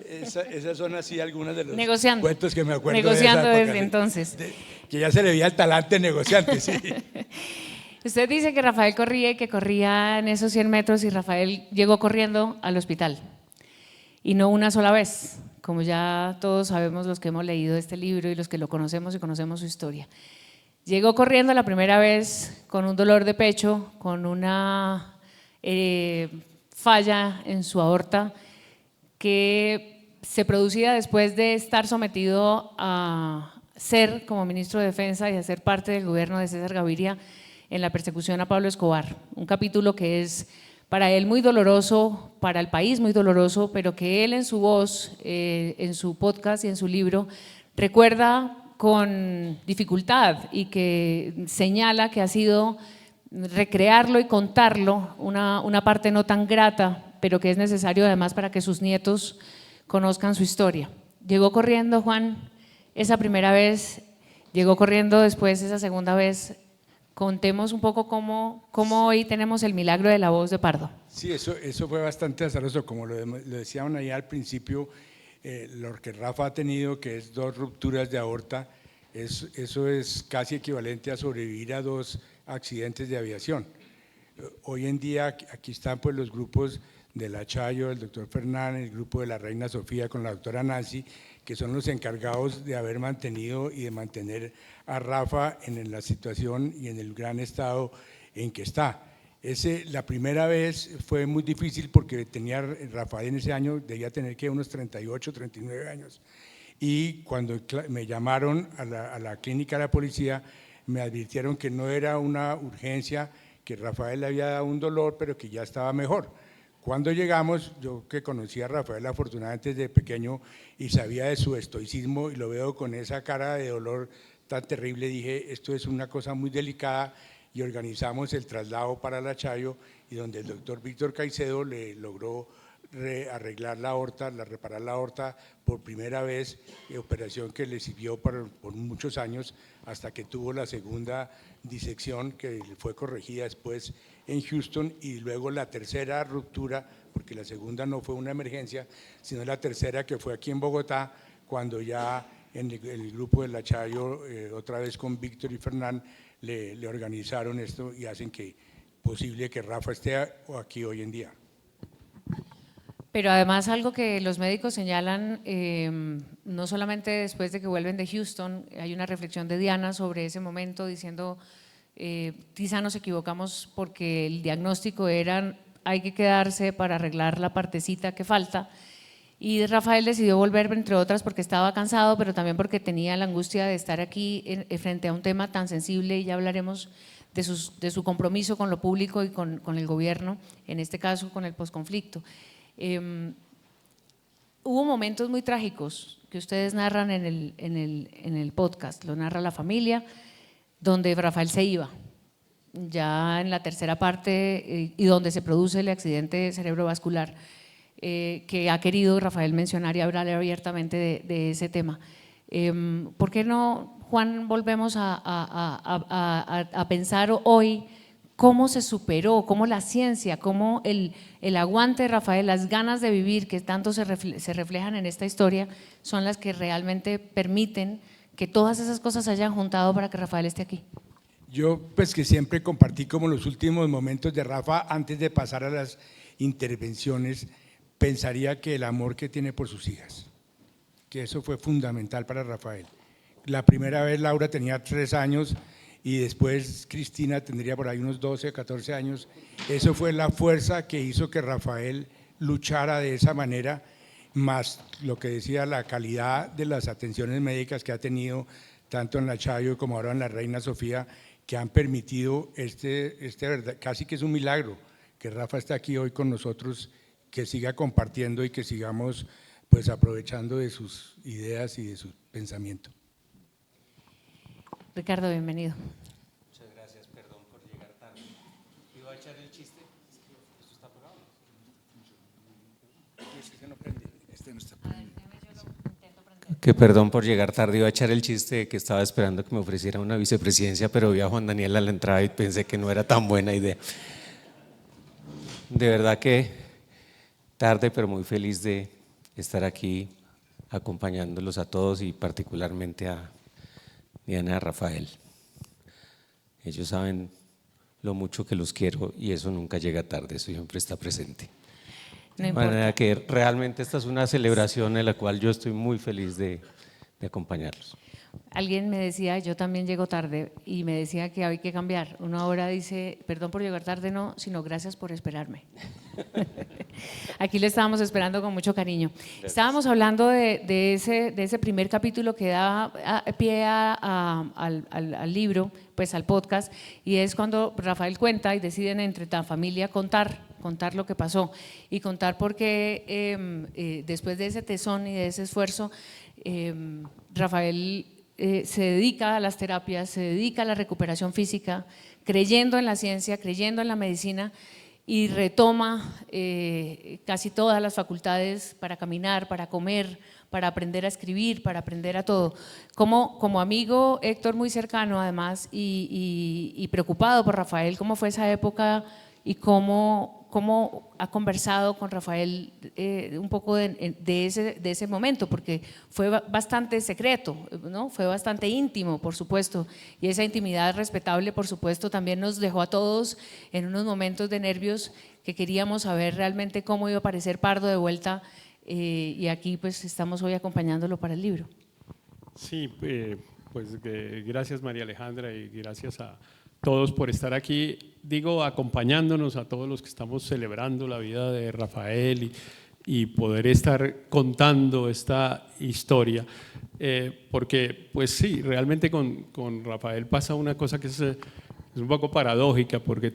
Esas son así algunas de los cuentos que me acuerdo. Negociando de esa época, desde entonces. Que ya se le veía el talante negociante, sí. Usted dice que Rafael corría y que corría en esos 100 metros y Rafael llegó corriendo al hospital. Y no una sola vez, como ya todos sabemos los que hemos leído este libro y los que lo conocemos y conocemos su historia. Llegó corriendo la primera vez con un dolor de pecho, con una falla en su aorta que se producía después de estar sometido a ser como ministro de Defensa y a ser parte del gobierno de César Gaviria en la persecución a Pablo Escobar. Un capítulo que es para él muy doloroso, para el país muy doloroso, pero que él en su voz, en su podcast y en su libro, recuerda con dificultad y que señala que ha sido recrearlo y contarlo, una parte no tan grata, pero que es necesario además para que sus nietos conozcan su historia. Llegó corriendo, Juan, esa primera vez, llegó corriendo después esa segunda vez. Contemos un poco cómo hoy tenemos el milagro de la voz de Pardo. Sí, eso fue bastante azaroso, como lo decían ahí al principio, lo que Rafa ha tenido, que es 2 rupturas de aorta, eso es casi equivalente a sobrevivir a 2 accidentes de aviación. Hoy en día aquí están pues los grupos de la Chayo, el doctor Fernández, el grupo de la Reina Sofía con la doctora Nancy, que son los encargados de haber mantenido y de mantener a Rafa en la situación y en el gran estado en que está. La primera vez fue muy difícil porque Rafael en ese año debía tener que unos 38, 39 años. Y cuando me llamaron a la clínica de la policía, me advirtieron que no era una urgencia, que Rafael le había dado un dolor, pero que ya estaba mejor. Cuando llegamos, yo que conocía a Rafael afortunadamente desde pequeño y sabía de su estoicismo y lo veo con esa cara de dolor tan terrible, dije, esto es una cosa muy delicada, y organizamos el traslado para La Chayo, y donde el doctor Víctor Caicedo le logró arreglar la aorta, reparar la aorta por primera vez, operación que le sirvió por muchos años hasta que tuvo la segunda disección que fue corregida después en Houston, y luego la tercera ruptura, porque la segunda no fue una emergencia, sino la tercera que fue aquí en Bogotá, cuando ya en el grupo de La Chayo, otra vez con Víctor y Fernán, le organizaron esto y hacen que posible que Rafa esté aquí hoy en día. Pero además algo que los médicos señalan, no solamente después de que vuelven de Houston, hay una reflexión de Diana sobre ese momento diciendo, quizá nos equivocamos porque el diagnóstico era hay que quedarse para arreglar la partecita que falta, y Rafael decidió volver, entre otras, porque estaba cansado, pero también porque tenía la angustia de estar aquí frente a un tema tan sensible, y ya hablaremos de su compromiso con lo público y con el gobierno, en este caso con el posconflicto. Hubo momentos muy trágicos que ustedes narran en el podcast, lo narra la familia, donde Rafael se iba, ya en la tercera parte, y donde se produce el accidente cerebrovascular, que ha querido Rafael mencionar y hablar abiertamente de ese tema. ¿Por qué no, Juan, volvemos a pensar hoy cómo se superó, cómo la ciencia, cómo el aguante de Rafael, las ganas de vivir que tanto se reflejan en esta historia, son las que realmente permiten que todas esas cosas se hayan juntado para que Rafael esté aquí? Yo pues que siempre compartí como los últimos momentos de Rafa antes de pasar a las intervenciones, pensaría que el amor que tiene por sus hijas, que eso fue fundamental para Rafael. La primera vez Laura tenía 3 años y después Cristina tendría por ahí unos 12, 14 años. Eso fue la fuerza que hizo que Rafael luchara de esa manera, más lo que decía, la calidad de las atenciones médicas que ha tenido tanto en La Chayo como ahora en la Reina Sofía, que han permitido casi que es un milagro que Rafa esté aquí hoy con nosotros, que siga compartiendo y que sigamos pues aprovechando de sus ideas y de su pensamiento. Ricardo, bienvenido. Muchas gracias, perdón por llegar tarde. ¿Iba a echar el chiste? ¿Esto está apagado? Este no está prendido. Que perdón por llegar tarde, iba a echar el chiste de que estaba esperando que me ofreciera una vicepresidencia, pero vi a Juan Daniel a la entrada y pensé que no era tan buena idea. De verdad que tarde, pero muy feliz de estar aquí acompañándolos a todos y particularmente a Diana y a Rafael. Ellos saben lo mucho que los quiero y eso nunca llega tarde, eso siempre está presente. De manera que realmente esta es una celebración en la cual yo estoy muy feliz de acompañarlos. Alguien me decía, yo también llego tarde, y me decía que hay que cambiar. Uno ahora dice, perdón por llegar tarde, no, sino gracias por esperarme. Aquí le estábamos esperando con mucho cariño. Gracias. Estábamos hablando de ese primer capítulo que da pie al libro, pues al podcast, y es cuando Rafael cuenta y deciden entre la familia contar lo que pasó y contar por qué después de ese tesón y de ese esfuerzo, Rafael se dedica a las terapias, se dedica a la recuperación física, creyendo en la ciencia, creyendo en la medicina, y retoma casi todas las facultades para caminar, para comer, para aprender a escribir, para aprender a todo. Como amigo, Héctor, muy cercano además, y preocupado por Rafael, ¿cómo fue esa época y cómo ha conversado con Rafael un poco de ese momento? Porque fue bastante secreto, ¿no? Fue bastante íntimo, por supuesto, y esa intimidad respetable, por supuesto, también nos dejó a todos en unos momentos de nervios que queríamos saber realmente cómo iba a aparecer Pardo de vuelta, y aquí pues estamos hoy acompañándolo para el libro. Sí, pues gracias María Alejandra y gracias a todos por estar aquí, digo, acompañándonos a todos los que estamos celebrando la vida de Rafael y poder estar contando esta historia, porque pues sí, realmente con Rafael pasa una cosa que es un poco paradójica, porque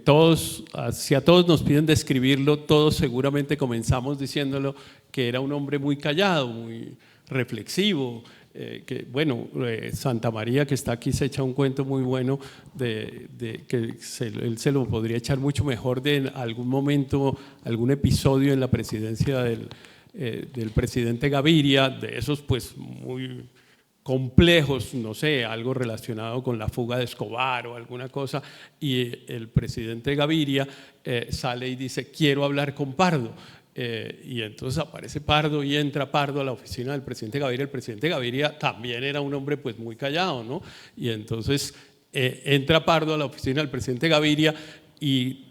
si a todos nos piden describirlo, todos seguramente comenzamos diciéndolo que era un hombre muy callado, muy reflexivo, que bueno, Santa María que está aquí se echa un cuento muy bueno de que él se lo podría echar mucho mejor de en algún momento, algún episodio en la presidencia del presidente Gaviria, de esos pues muy complejos, no sé, algo relacionado con la fuga de Escobar o alguna cosa, y el presidente Gaviria sale y dice, quiero hablar con Pardo. Y entonces aparece Pardo y entra Pardo a la oficina del presidente Gaviria. El presidente Gaviria también era un hombre pues muy callado, ¿no? Y entonces entra Pardo a la oficina del presidente Gaviria y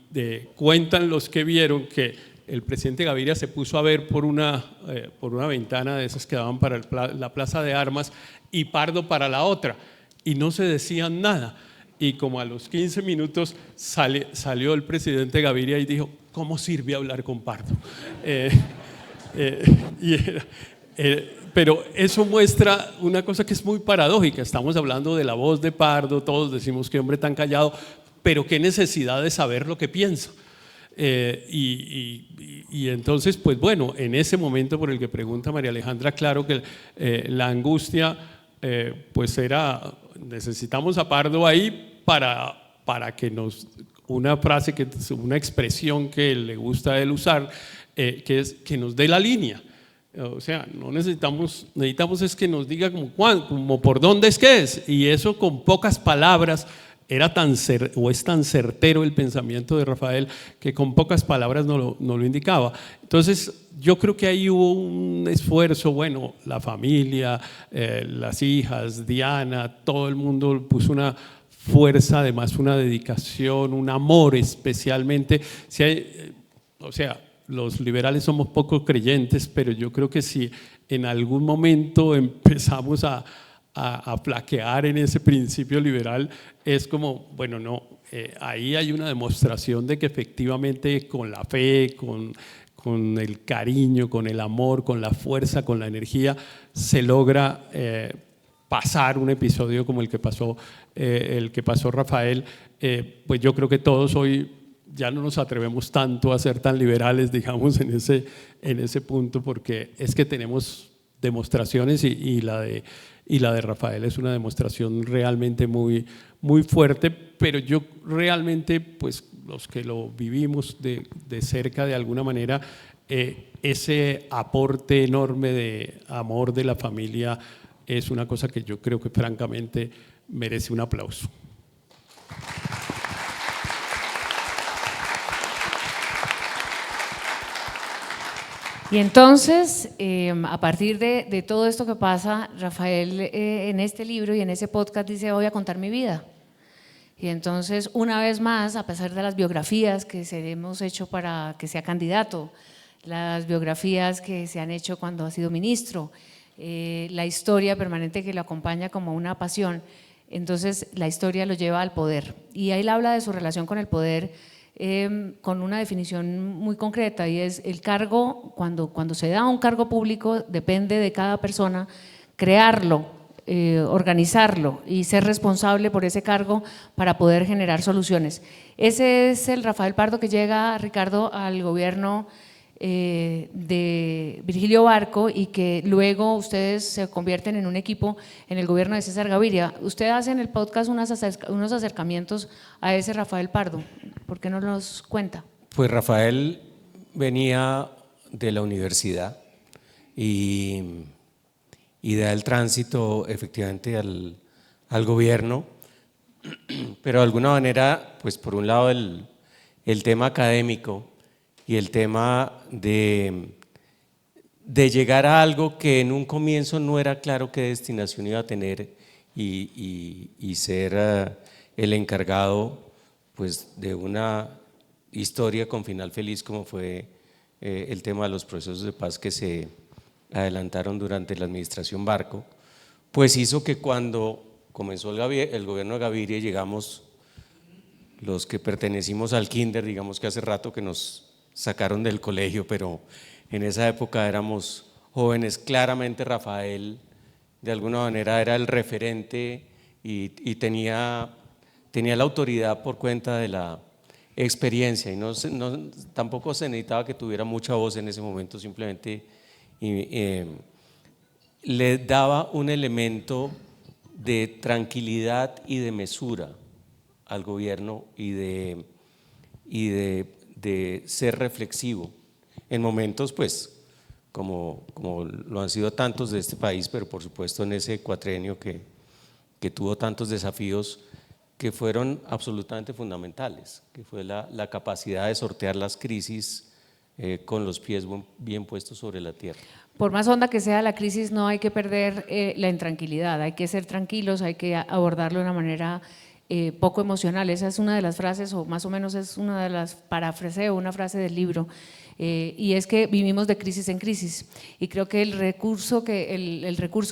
cuentan los que vieron que el presidente Gaviria se puso a ver por una ventana de esas que daban para la plaza de armas y Pardo para la otra, y no se decían nada. Y como a los 15 minutos salió el presidente Gaviria y dijo, ¿cómo sirve hablar con Pardo? Pero eso muestra una cosa que es muy paradójica. Estamos hablando de la voz de Pardo, todos decimos qué hombre tan callado, pero qué necesidad de saber lo que piensa. Y entonces, pues bueno, en ese momento por el que pregunta María Alejandra, claro que la angustia pues era, necesitamos a Pardo ahí para que nos, una frase, una expresión que le gusta a él usar, que es que nos dé la línea. O sea, no necesitamos es que nos diga como por dónde es que es, y eso con pocas palabras. Es tan certero el pensamiento de Rafael que con pocas palabras no lo indicaba. Entonces yo creo que ahí hubo un esfuerzo, bueno, la familia, las hijas, Diana, todo el mundo puso una fuerza, además una dedicación, un amor especialmente. O sea, los liberales somos poco creyentes, pero yo creo que si en algún momento empezamos a flaquear en ese principio liberal, es como, bueno, no, ahí hay una demostración de que efectivamente con la fe, con el cariño, con el amor, con la fuerza, con la energía, se logra pasar un episodio como el que pasó Rafael. Pues yo creo que todos hoy ya no nos atrevemos tanto a ser tan liberales, digamos, en ese punto, porque es que tenemos demostraciones y la de Rafael es una demostración realmente muy, muy fuerte, pero yo realmente, pues los que lo vivimos de cerca de alguna manera, ese aporte enorme de amor de la familia es una cosa que yo creo que francamente merece un aplauso. Y entonces, a partir de todo esto que pasa, Rafael en este libro y en ese podcast dice, voy a contar mi vida. Y entonces, una vez más, a pesar de las biografías que hemos hecho para que sea candidato, las biografías que se han hecho cuando ha sido ministro, la historia permanente que lo acompaña como una pasión, entonces la historia lo lleva al poder. Y ahí él habla de su relación con el poder, con una definición muy concreta, y es el cargo, cuando se da un cargo público, depende de cada persona crearlo, organizarlo y ser responsable por ese cargo para poder generar soluciones. Ese es el Rafael Pardo que llega, Ricardo, al gobierno de Virgilio Barco, y que luego ustedes se convierten en un equipo en el gobierno de César Gaviria. Usted hace en el podcast unos acercamientos a ese Rafael Pardo. ¿Por qué no los cuenta? Pues Rafael venía de la universidad y da el tránsito efectivamente al gobierno, pero de alguna manera, pues por un lado el tema académico y el tema de llegar a algo que en un comienzo no era claro qué destinación iba a tener y ser el encargado pues de una historia con final feliz como fue el tema de los procesos de paz que se adelantaron durante la administración Barco, pues hizo que cuando comenzó el gobierno de Gaviria llegamos los que pertenecimos al kinder, digamos que hace rato que nos sacaron del colegio, pero en esa época éramos jóvenes. Claramente Rafael de alguna manera era el referente y tenía la autoridad por cuenta de la experiencia, y tampoco se necesitaba que tuviera mucha voz en ese momento, simplemente le daba un elemento de tranquilidad y de mesura al gobierno y de ser reflexivo en momentos, pues, como lo han sido tantos de este país, pero por supuesto en ese cuatrenio que tuvo tantos desafíos que fueron absolutamente fundamentales, que fue la capacidad de sortear las crisis con los pies bien puestos sobre la tierra. Por más honda que sea la crisis, no hay que perder la intranquilidad, hay que ser tranquilos, hay que abordarlo de una manera poco emocional. Esa es una de las frases, o más o menos es una de las, parafraseo una frase del libro, y es que vivimos de crisis en crisis, y creo que el recurso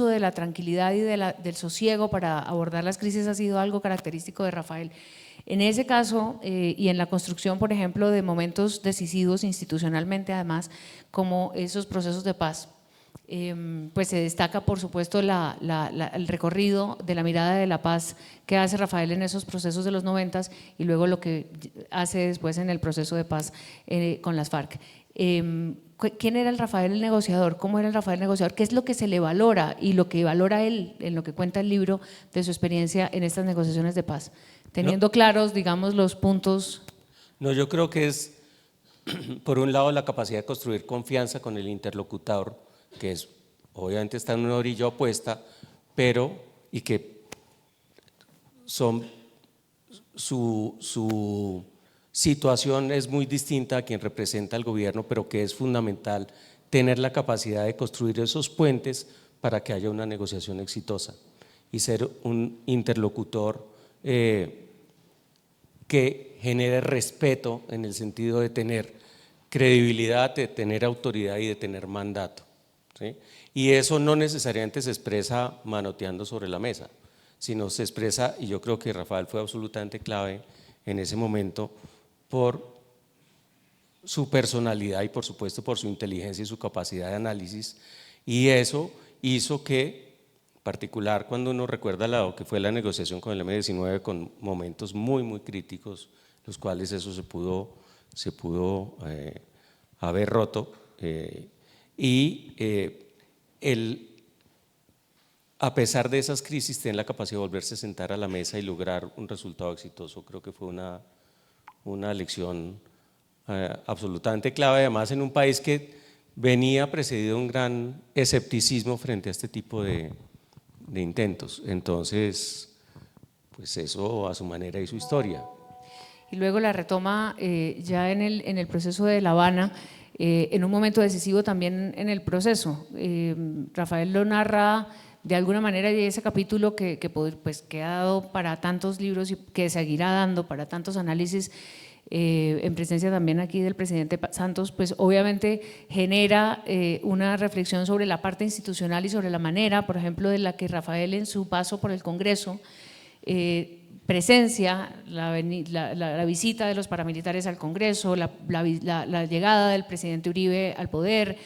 de la tranquilidad y del sosiego para abordar las crisis ha sido algo característico de Rafael. En ese caso y en la construcción, por ejemplo, de momentos decisivos institucionalmente, además, como esos procesos de paz, pues se destaca, por supuesto, el recorrido de la mirada de la paz que hace Rafael en esos procesos de los 90 y luego lo que hace después en el proceso de paz con las FARC. ¿Quién era el Rafael el negociador? ¿Cómo era el Rafael negociador? ¿Qué es lo que se le valora y lo que valora él en lo que cuenta el libro de su experiencia en estas negociaciones de paz? Teniendo claros, digamos, los puntos. No, yo creo que es, por un lado, la capacidad de construir confianza con el interlocutor, que es, obviamente está en una orilla opuesta, y que su situación es muy distinta a quien representa al gobierno, pero que es fundamental tener la capacidad de construir esos puentes para que haya una negociación exitosa y ser un interlocutor que genere respeto en el sentido de tener credibilidad, de tener autoridad y de tener mandato, ¿sí? Y eso no necesariamente se expresa manoteando sobre la mesa, sino se expresa, y yo creo que Rafael fue absolutamente clave en ese momento por su personalidad y por supuesto por su inteligencia y su capacidad de análisis, y eso hizo que, en particular cuando uno recuerda lo que fue la negociación con el M-19, con momentos muy muy críticos, los cuales eso se pudo haber roto, a pesar de esas crisis, tener la capacidad de volverse a sentar a la mesa y lograr un resultado exitoso. Creo que fue una lección absolutamente clave, además en un país que venía precedido de un gran escepticismo frente a este tipo de intentos. Entonces, pues eso a su manera y su historia. Y luego la retoma ya en el proceso de La Habana, en un momento decisivo también en el proceso. Rafael lo narra de alguna manera, y ese capítulo que ha dado para tantos libros y que seguirá dando para tantos análisis, en presencia también aquí del presidente Santos, pues obviamente genera una reflexión sobre la parte institucional y sobre la manera, por ejemplo, de la que Rafael en su paso por el Congreso presencia la visita de los paramilitares al Congreso, la llegada del presidente Uribe al poder,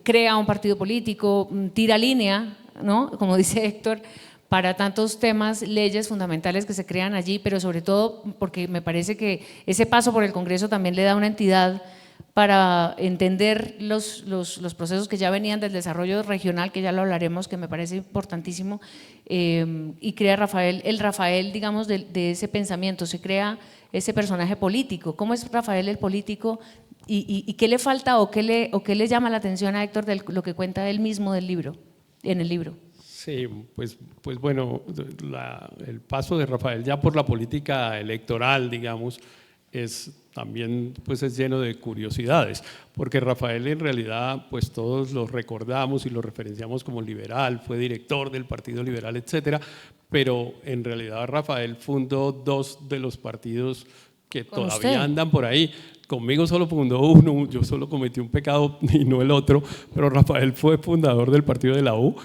crea un partido político, tira línea, ¿no?, como dice Héctor, para tantos temas, leyes fundamentales que se crean allí, pero sobre todo porque me parece que ese paso por el Congreso también le da una entidad para entender los procesos que ya venían del desarrollo regional, que ya lo hablaremos, que me parece importantísimo, y crea el Rafael, digamos, de ese pensamiento, se crea ese personaje político. ¿Cómo es Rafael el político y qué le falta o qué le llama la atención a Héctor de lo que cuenta él mismo en el libro? Sí, pues bueno, el paso de Rafael ya por la política electoral, digamos, también pues es lleno de curiosidades, porque Rafael en realidad pues todos lo recordamos y lo referenciamos como liberal, fue director del Partido Liberal, etcétera, pero en realidad Rafael fundó dos de los partidos que ¿Con todavía usted? andan por ahí. Conmigo solo fundó uno, yo solo cometí un pecado y no el otro, pero Rafael fue fundador del partido de la U,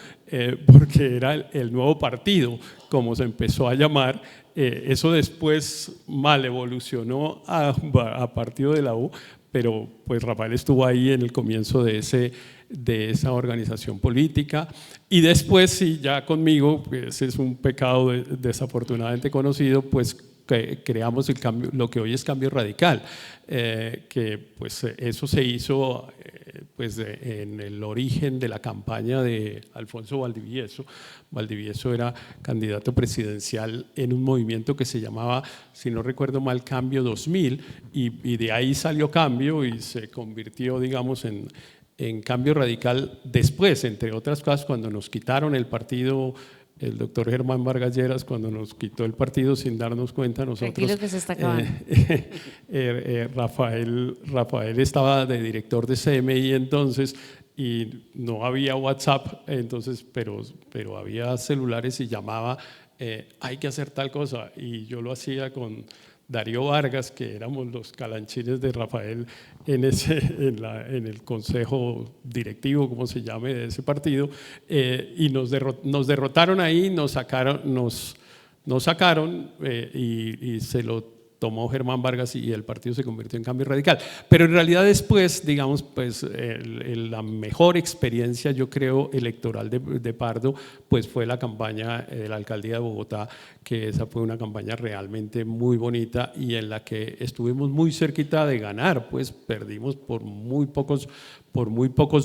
porque era el nuevo partido, como se empezó a llamar. Eso después mal evolucionó a partido de la U, pero pues Rafael estuvo ahí en el comienzo de esa organización política, y después sí, ya conmigo, pues es un pecado desafortunadamente conocido, pues creamos el cambio, lo que hoy es Cambio Radical, que pues eso se hizo pues en el origen de la campaña de Alfonso Valdivieso. Valdivieso era candidato presidencial en un movimiento que se llamaba, si no recuerdo mal, Cambio 2000, y de ahí salió Cambio y se convirtió, digamos, en Cambio Radical después, entre otras cosas, cuando nos quitaron el partido. El doctor Germán Vargas Lleras, cuando nos quitó el partido sin darnos cuenta nosotros. Tranquilo que se está acabando. Rafael estaba de director de CMI entonces, y no había WhatsApp, entonces, pero había celulares y llamaba, hay que hacer tal cosa, y yo lo hacía con Darío Vargas, que éramos los calanchines de Rafael en el consejo directivo, como se llame, de ese partido, y nos derrotaron ahí, nos sacaron y se lo tomó Germán Vargas y el partido se convirtió en Cambio Radical. Pero en realidad después, digamos, pues la mejor experiencia, yo creo, electoral de Pardo, pues fue la campaña de la alcaldía de Bogotá, que esa fue una campaña realmente muy bonita y en la que estuvimos muy cerquita de ganar, pues perdimos por muy pocos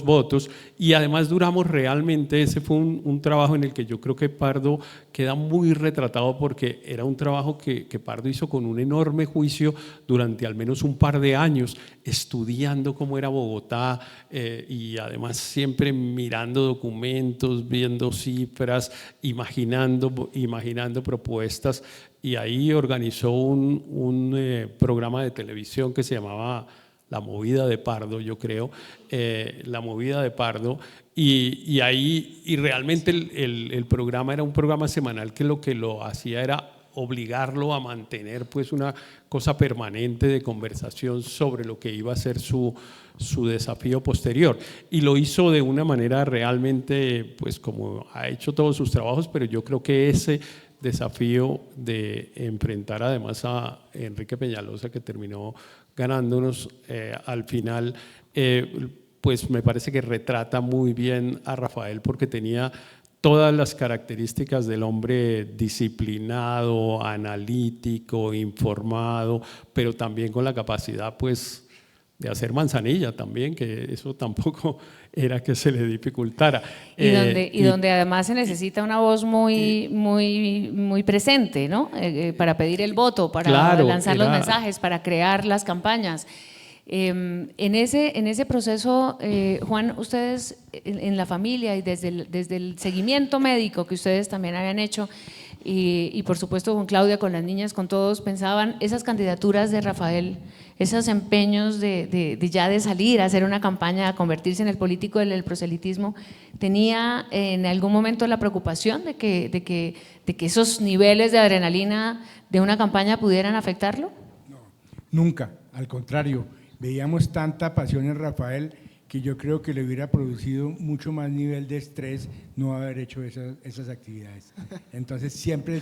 votos, y además duramos realmente, ese fue un trabajo en el que yo creo que Pardo queda muy retratado, porque era un trabajo que Pardo hizo con un enorme juicio durante al menos un par de años, estudiando cómo era Bogotá, y además siempre mirando documentos, viendo cifras, imaginando propuestas, y ahí organizó un programa de televisión que se llamaba La Movida de Pardo, yo creo, La Movida de Pardo, y ahí, y realmente el programa era un programa semanal que lo hacía era obligarlo a mantener pues una cosa permanente de conversación sobre lo que iba a ser su desafío posterior, y lo hizo de una manera realmente, pues como ha hecho todos sus trabajos, pero yo creo que ese desafío de enfrentar además a Enrique Peñalosa, que terminó ganándonos al final, pues me parece que retrata muy bien a Rafael, porque tenía todas las características del hombre disciplinado, analítico, informado, pero también con la capacidad pues de hacer manzanilla también, que eso tampoco era que se le dificultara. Y donde además se necesita una voz muy presente, ¿no? Para pedir el voto, para lanzar los mensajes, para crear las campañas. En ese proceso, Juan, ustedes en la familia y desde el seguimiento médico que ustedes también habían hecho, y por supuesto con Claudia, con las niñas, con todos, pensaban esas candidaturas de Rafael, esos empeños de salir a hacer una campaña, a convertirse en el político del proselitismo, ¿tenía en algún momento la preocupación de que esos niveles de adrenalina de una campaña pudieran afectarlo? No, nunca, al contrario, veíamos tanta pasión en Rafael que yo creo que le hubiera producido mucho más nivel de estrés no haber hecho esas actividades. Entonces siempre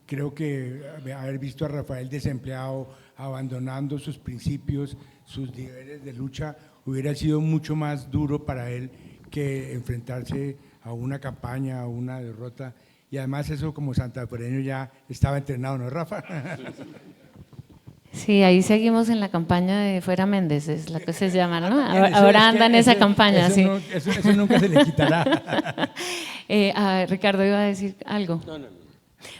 creo que haber visto a Rafael desempleado, abandonando sus principios, sus niveles de lucha, hubiera sido mucho más duro para él que enfrentarse a una campaña, a una derrota, y además eso como santafereño ya estaba entrenado, ¿no, Rafa? Sí, ahí seguimos en la campaña de Fuera Méndez, es la que se llama, ¿no? Ahora anda en esa campaña, sí. Eso nunca se le quitará. Ricardo iba a decir algo. No.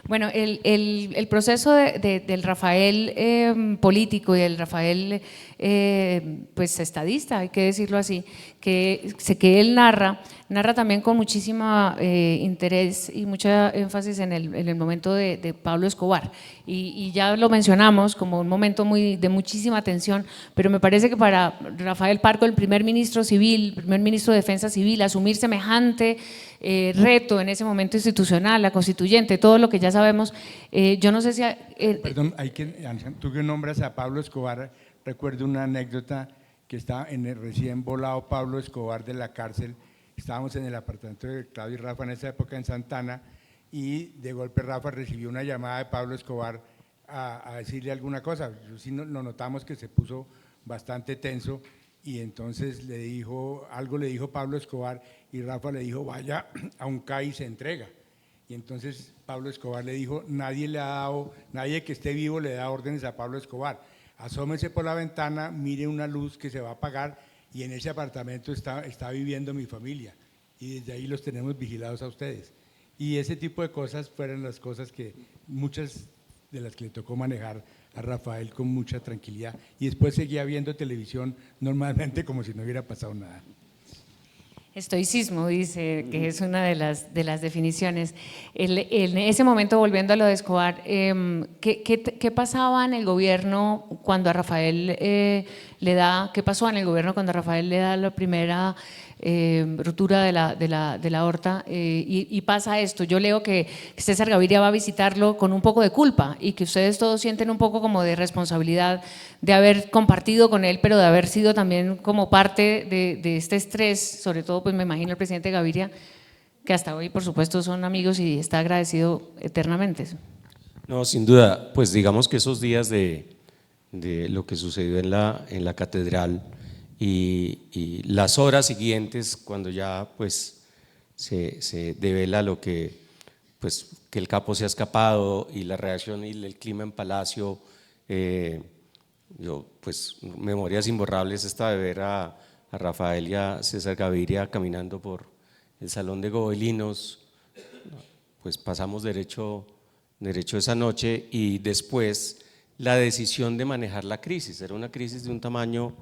Bueno, el proceso del Rafael político y del Rafael pues estadista, hay que decirlo así, que él narra también con muchísimo interés y mucho énfasis en el momento de Pablo Escobar. Y ya lo mencionamos como un momento de muchísima tensión, pero me parece que para Rafael Parco, el primer ministro de Defensa Civil, asumir semejante reto en ese momento institucional, la constituyente, todo lo que ya sabemos, yo no sé si… Perdón, tú que nombras a Pablo Escobar, recuerdo una anécdota que estaba en el recién volado Pablo Escobar de la cárcel. Estábamos en el apartamento de Claudio y Rafa en esa época en Santana y de golpe Rafa recibió una llamada de Pablo Escobar a decirle alguna cosa. Yo sí lo notamos que se puso bastante tenso y entonces algo le dijo Pablo Escobar y Rafa le dijo vaya a un CAI y se entrega. Y entonces Pablo Escobar le dijo nadie que esté vivo le da órdenes a Pablo Escobar. Asómese por la ventana, mire una luz que se va a apagar y en ese apartamento está viviendo mi familia y desde ahí los tenemos vigilados a ustedes. Y ese tipo de cosas fueron las cosas que muchas de las que le tocó manejar a Rafael con mucha tranquilidad y después seguía viendo televisión normalmente como si no hubiera pasado nada. Estoicismo, dice, que es una de las definiciones. En ese momento, volviendo a lo de Escobar, ¿qué pasaba en el gobierno cuando a Rafael qué pasó en el gobierno cuando a Rafael le da la primera ruptura de la aorta y pasa esto? Yo leo que César Gaviria va a visitarlo con un poco de culpa y que ustedes todos sienten un poco como de responsabilidad de haber compartido con él, pero de haber sido también como parte de este estrés, sobre todo pues me imagino el presidente Gaviria, que hasta hoy por supuesto son amigos y está agradecido eternamente. No, sin duda, pues digamos que esos días de lo que sucedió en la catedral y las horas siguientes cuando ya pues se devela lo que pues que el capo se ha escapado y la reacción y el clima en Palacio, yo pues memorias imborrables esta de ver a Rafael y a César Gaviria caminando por el Salón de Gobelinos, pues pasamos derecho esa noche y después la decisión de manejar la crisis, era una crisis de un tamaño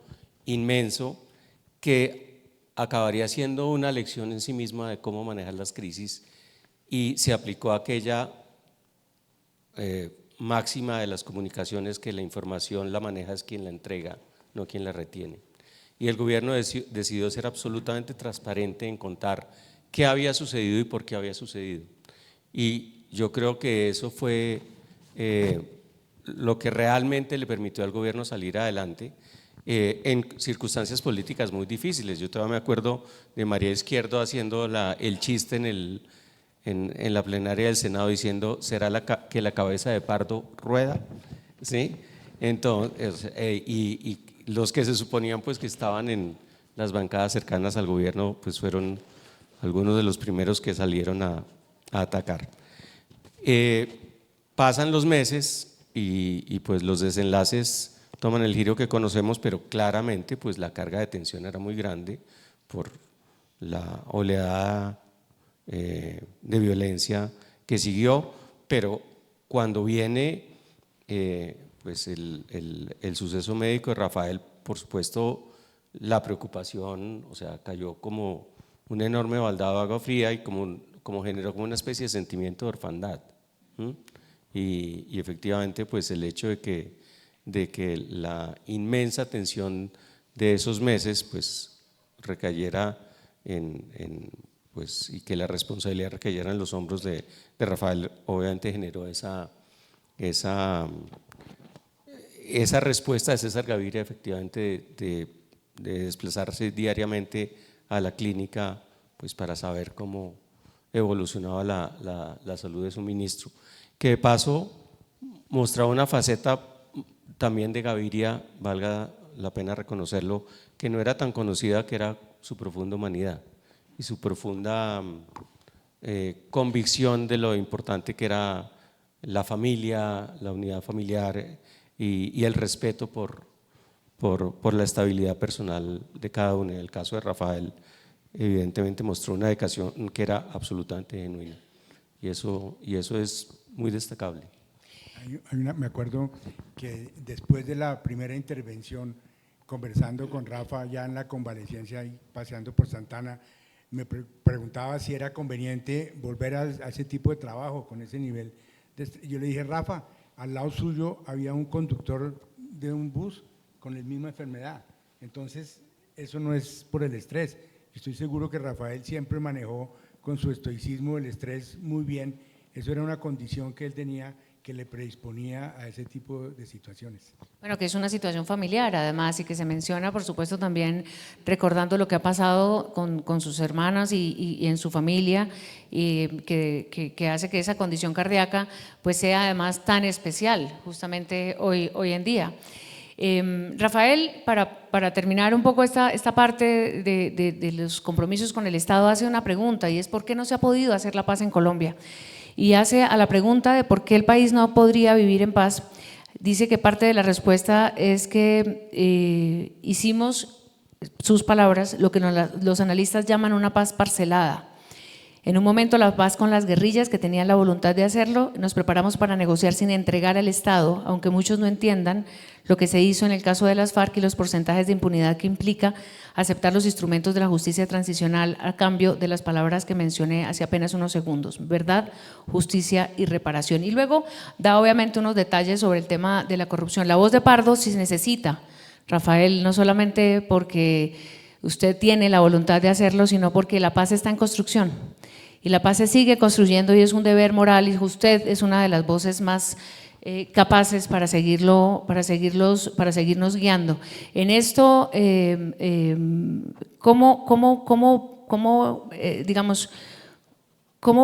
inmenso que acabaría siendo una lección en sí misma de cómo manejar las crisis y se aplicó aquella máxima de las comunicaciones que la información la maneja es quien la entrega, no quien la retiene. Y el gobierno decidió ser absolutamente transparente en contar qué había sucedido y por qué había sucedido. Y yo creo que eso fue lo que realmente le permitió al gobierno salir adelante en circunstancias políticas muy difíciles. Yo todavía me acuerdo de María Izquierdo haciendo el chiste en la plenaria del Senado diciendo ¿será que la cabeza de Pardo rueda? ¿Sí? Entonces, y los que se suponían pues que estaban en las bancadas cercanas al gobierno pues fueron algunos de los primeros que salieron a atacar. Pasan los meses y pues los desenlaces toman el giro que conocemos, pero claramente pues la carga de tensión era muy grande por la oleada de violencia que siguió, pero cuando viene pues el suceso médico de Rafael, por supuesto la preocupación, o sea, cayó como un enorme baldado de agua fría y como generó como una especie de sentimiento de orfandad. Y efectivamente pues el hecho de que la inmensa tensión de esos meses pues recayera pues, y que la responsabilidad recayera en los hombros de Rafael, obviamente generó esa respuesta de César Gaviria efectivamente de desplazarse diariamente a la clínica pues para saber cómo evolucionaba la salud de su ministro, que de paso mostraba una faceta también de Gaviria, valga la pena reconocerlo, que no era tan conocida, que era su profunda humanidad y su profunda convicción de lo importante que era la familia, la unidad familiar y el respeto por la estabilidad personal de cada uno. En el caso de Rafael, evidentemente mostró una dedicación que era absolutamente genuina y eso es muy destacable. Me acuerdo que después de la primera intervención conversando con Rafa ya en la convalecencia y paseando por Santana, me preguntaba si era conveniente volver a ese tipo de trabajo con ese nivel. Yo le dije, Rafa, al lado suyo había un conductor de un bus con la misma enfermedad. Entonces, eso no es por el estrés. Estoy seguro que Rafael siempre manejó con su estoicismo el estrés muy bien. Eso era una condición que él tenía que le predisponía a ese tipo de situaciones. Bueno, que es una situación familiar además y que se menciona, por supuesto, también recordando lo que ha pasado con sus hermanas y en su familia, y que hace que esa condición cardíaca pues sea además tan especial justamente hoy en día. Rafael, para terminar un poco esta parte de los compromisos con el Estado, hace una pregunta y es ¿por qué no se ha podido hacer la paz en Colombia? Y hace a la pregunta de por qué el país no podría vivir en paz, dice que parte de la respuesta es que hicimos, sus palabras, lo que los analistas llaman una paz parcelada. En un momento la paz con las guerrillas que tenían la voluntad de hacerlo, nos preparamos para negociar sin entregar al Estado, aunque muchos no entiendan lo que se hizo en el caso de las FARC y los porcentajes de impunidad que implica aceptar los instrumentos de la justicia transicional a cambio de las palabras que mencioné hace apenas unos segundos: verdad, justicia y reparación. Y luego da obviamente unos detalles sobre el tema de la corrupción. La voz de Pardo sí se necesita, Rafael, no solamente porque usted tiene la voluntad de hacerlo, sino porque la paz está en construcción. Y la paz se sigue construyendo y es un deber moral y usted es una de las voces más capaces para seguirnos guiando. En esto, ¿cómo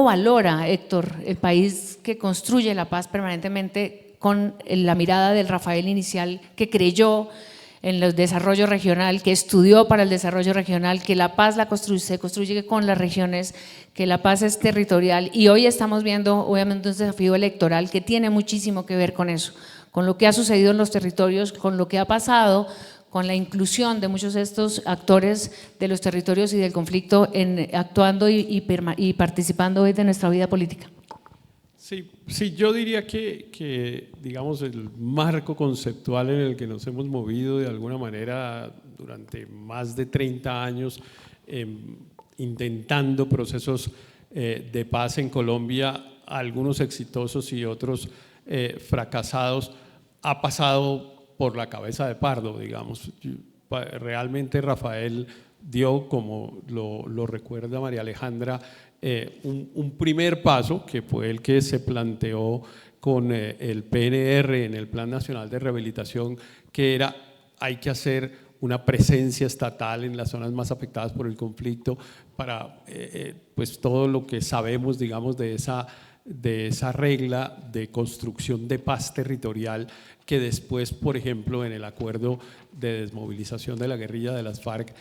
valora, Héctor, el país que construye la paz permanentemente con la mirada del Rafael inicial, que creyó en el desarrollo regional, que estudió para el desarrollo regional, que la paz se construye con las regiones, que la paz es territorial? Y hoy estamos viendo obviamente un desafío electoral que tiene muchísimo que ver con eso, con lo que ha sucedido en los territorios, con lo que ha pasado, con la inclusión de muchos de estos actores de los territorios y del conflicto actuando y participando hoy de nuestra vida política. Sí, yo diría que digamos el marco conceptual en el que nos hemos movido de alguna manera durante más de 30 años intentando procesos de paz en Colombia, algunos exitosos y otros fracasados, ha pasado por la cabeza de Pardo, digamos. Realmente Rafael dio, como lo recuerda María Alejandra, un primer paso que fue el que se planteó con el PNR en el Plan Nacional de Rehabilitación, que era: hay que hacer una presencia estatal en las zonas más afectadas por el conflicto para pues todo lo que sabemos, digamos, de esa regla de construcción de paz territorial que después, por ejemplo, en el acuerdo de desmovilización de la guerrilla de las FARC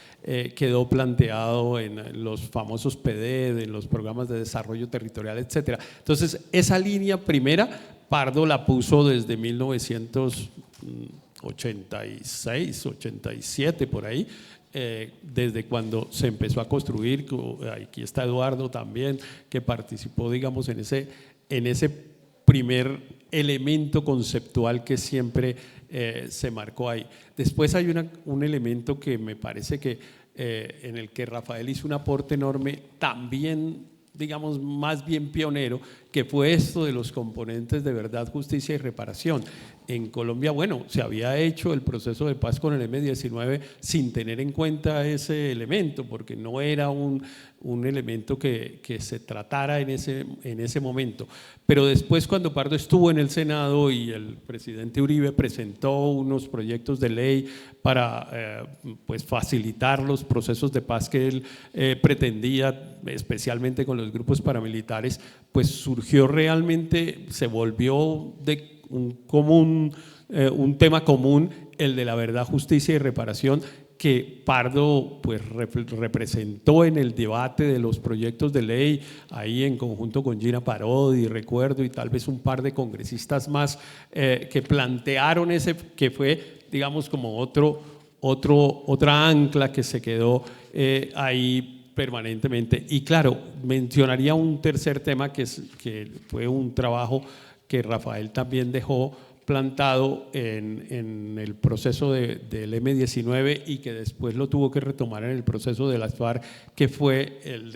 quedó planteado en los famosos PDD, en los programas de desarrollo territorial, etcétera. Entonces, esa línea primera, Pardo la puso desde 1986, 87, por ahí, desde cuando se empezó a construir. Aquí está Eduardo también, que participó, digamos, en ese primer elemento conceptual que siempre se marcó ahí. Después hay un elemento que me parece que en el que Rafael hizo un aporte enorme, también, digamos, más bien pionero, que fue esto de los componentes de verdad, justicia y reparación. En Colombia, bueno, se había hecho el proceso de paz con el M-19 sin tener en cuenta ese elemento, porque no era un elemento que se tratara en ese momento. Pero después, cuando Pardo estuvo en el Senado y el presidente Uribe presentó unos proyectos de ley para pues facilitar los procesos de paz que él pretendía, especialmente con los grupos paramilitares, pues surgió realmente, se volvió de un tema común, el de la verdad, justicia y reparación, que Pardo pues representó en el debate de los proyectos de ley, ahí en conjunto con Gina Parodi, recuerdo, y tal vez un par de congresistas más que plantearon ese, que fue, digamos, como otra ancla que se quedó ahí permanentemente. Y claro, mencionaría un tercer tema que fue un trabajo que Rafael también dejó plantado en el proceso del M-19 y que después lo tuvo que retomar en el proceso de las FARC, que fue el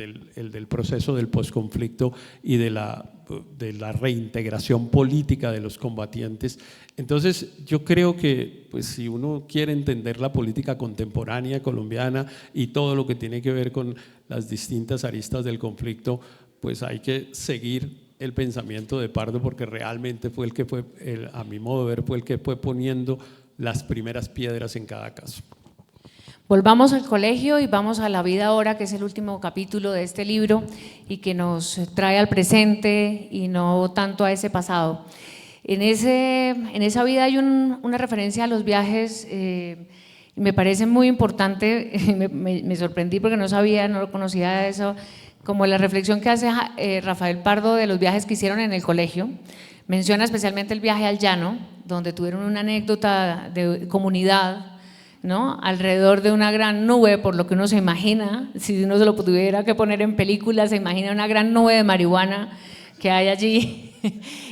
del proceso del posconflicto y de la reintegración política de los combatientes. Entonces yo creo que pues, si uno quiere entender la política contemporánea colombiana y todo lo que tiene que ver con las distintas aristas del conflicto, pues hay que seguir el pensamiento de Pardo, porque realmente fue el que fue, a mi modo de ver, fue el que fue poniendo las primeras piedras en cada caso. Volvamos al colegio y vamos a La vida ahora, que es el último capítulo de este libro y que nos trae al presente y no tanto a ese pasado. En esa vida hay una referencia a los viajes y me parece muy importante, me sorprendí porque no sabía, no lo conocía eso, como la reflexión que hace Rafael Pardo de los viajes que hicieron en el colegio. Menciona especialmente el viaje al llano, donde tuvieron una anécdota de comunidad, ¿no? Alrededor de una gran nube, por lo que uno se imagina, si uno se lo tuviera que poner en película, se imagina una gran nube de marihuana que hay allí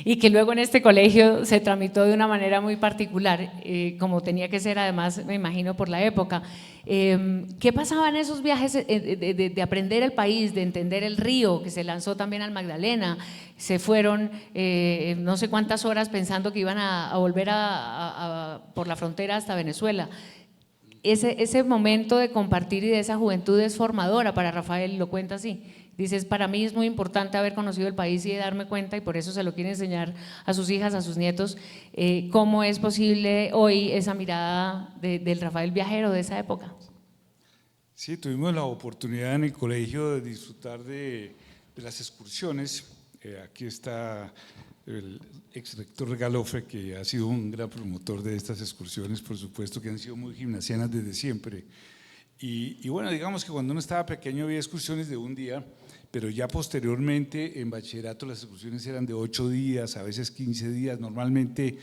y que luego en este colegio se tramitó de una manera muy particular, como tenía que ser además, me imagino, por la época. ¿Qué pasaba en esos viajes de aprender el país, de entender el río, que se lanzó también al Magdalena? Se fueron no sé cuántas horas pensando que iban a volver por la frontera hasta Venezuela. Ese momento de compartir y de esa juventud es formadora para Rafael, lo cuenta así. Dices, para mí es muy importante haber conocido el país y darme cuenta, y por eso se lo quiere enseñar a sus hijas, a sus nietos, cómo es posible hoy esa mirada del Rafael viajero de esa época. Sí, tuvimos la oportunidad en el colegio de disfrutar de las excursiones. Aquí está el exrector Galofre, que ha sido un gran promotor de estas excursiones, por supuesto, que han sido muy gimnasianas desde siempre. Y bueno, digamos que cuando uno estaba pequeño había excursiones de un día, pero ya posteriormente en bachillerato las excursiones eran de 8 días, a veces 15 días. Normalmente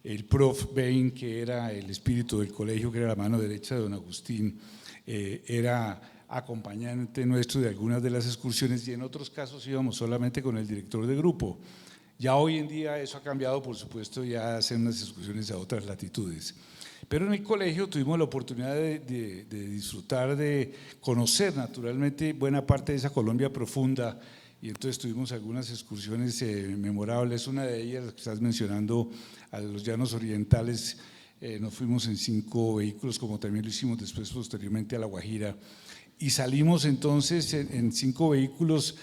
el prof Bain, que era el espíritu del colegio, que era la mano derecha de don Agustín, era acompañante nuestro de algunas de las excursiones, y en otros casos íbamos solamente con el director de grupo. Ya hoy en día eso ha cambiado, por supuesto, ya hacen unas excursiones a otras latitudes. Pero en el colegio tuvimos la oportunidad de disfrutar, de conocer naturalmente buena parte de esa Colombia profunda, y entonces tuvimos algunas excursiones memorables. Una de ellas, que estás mencionando, a los Llanos Orientales. Nos fuimos en 5 vehículos, como también lo hicimos después posteriormente a La Guajira, y salimos entonces en 5 vehículos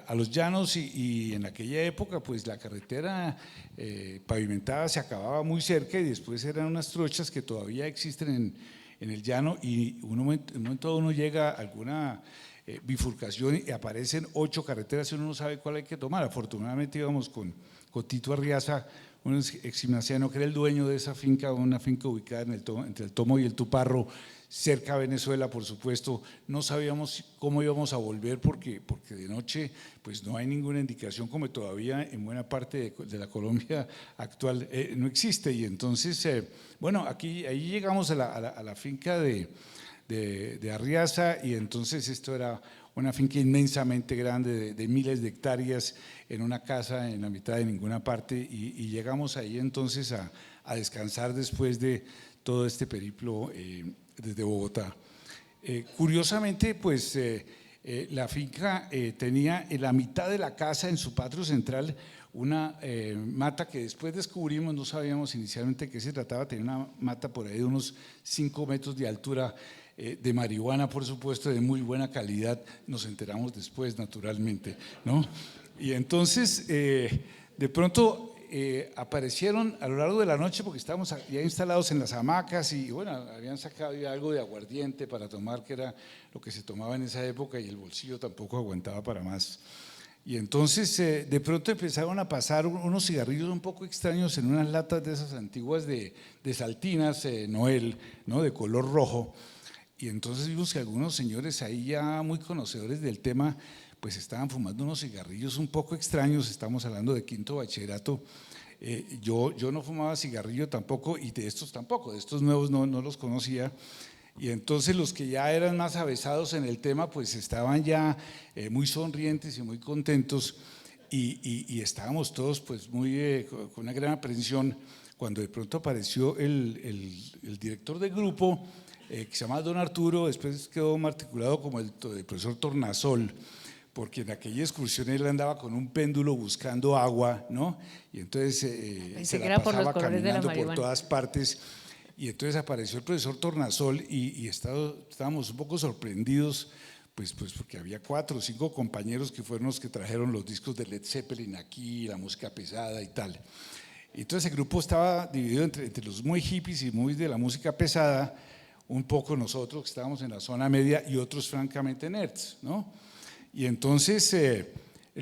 a los llanos, y en aquella época pues la carretera pavimentada se acababa muy cerca, y después eran unas trochas que todavía existen en el llano, y en un momento uno llega a alguna bifurcación y aparecen 8 carreteras y uno no sabe cuál hay que tomar. Afortunadamente íbamos con Tito Arriaza, un ex gimnasiano que era el dueño de esa finca, una finca ubicada entre el Tomo y el Tuparro, cerca de Venezuela, por supuesto. No sabíamos cómo íbamos a volver porque de noche pues no hay ninguna indicación, como todavía en buena parte de la Colombia actual no existe. Y entonces, bueno, ahí llegamos a la finca de Arriaza, y entonces esto era una finca inmensamente grande de miles de hectáreas, en una casa en la mitad de ninguna parte, y llegamos ahí entonces a descansar después de todo este periplo desde Bogotá. Curiosamente, pues la finca tenía en la mitad de la casa, en su patio central, una mata que después descubrimos, no sabíamos inicialmente qué se trataba. Tenía una mata por ahí de unos 5 metros de altura, de marihuana, por supuesto, de muy buena calidad. Nos enteramos después, naturalmente, ¿no? Y entonces, de pronto aparecieron a lo largo de la noche, porque estábamos ya instalados en las hamacas, y bueno, habían sacado ya algo de aguardiente para tomar, que era lo que se tomaba en esa época, y el bolsillo tampoco aguantaba para más. Y entonces de pronto empezaron a pasar unos cigarrillos un poco extraños en unas latas de esas antiguas de Saltinas, Noel, ¿no?, de color rojo. Y entonces vimos que algunos señores ahí, ya muy conocedores del tema, pues estaban fumando unos cigarrillos un poco extraños. Estamos hablando de 5º bachillerato. Yo no fumaba cigarrillo tampoco, y de estos tampoco, de estos nuevos no los conocía. Y entonces los que ya eran más avesados en el tema pues estaban ya muy sonrientes y muy contentos, y estábamos todos pues muy con una gran aprensión cuando de pronto apareció el director del grupo, que se llama Don Arturo, después quedó matriculado como el profesor Tornasol, porque en aquella excursión él andaba con un péndulo buscando agua, ¿no? Y entonces se la pasaba caminando por todas partes. Y entonces apareció el profesor Tornasol y estábamos un poco sorprendidos, pues porque había 4 o 5 compañeros que fueron los que trajeron los discos de Led Zeppelin aquí, la música pesada y tal. Y entonces el grupo estaba dividido entre los muy hippies y muy de la música pesada, un poco nosotros que estábamos en la zona media y otros francamente nerds, ¿no? Y entonces el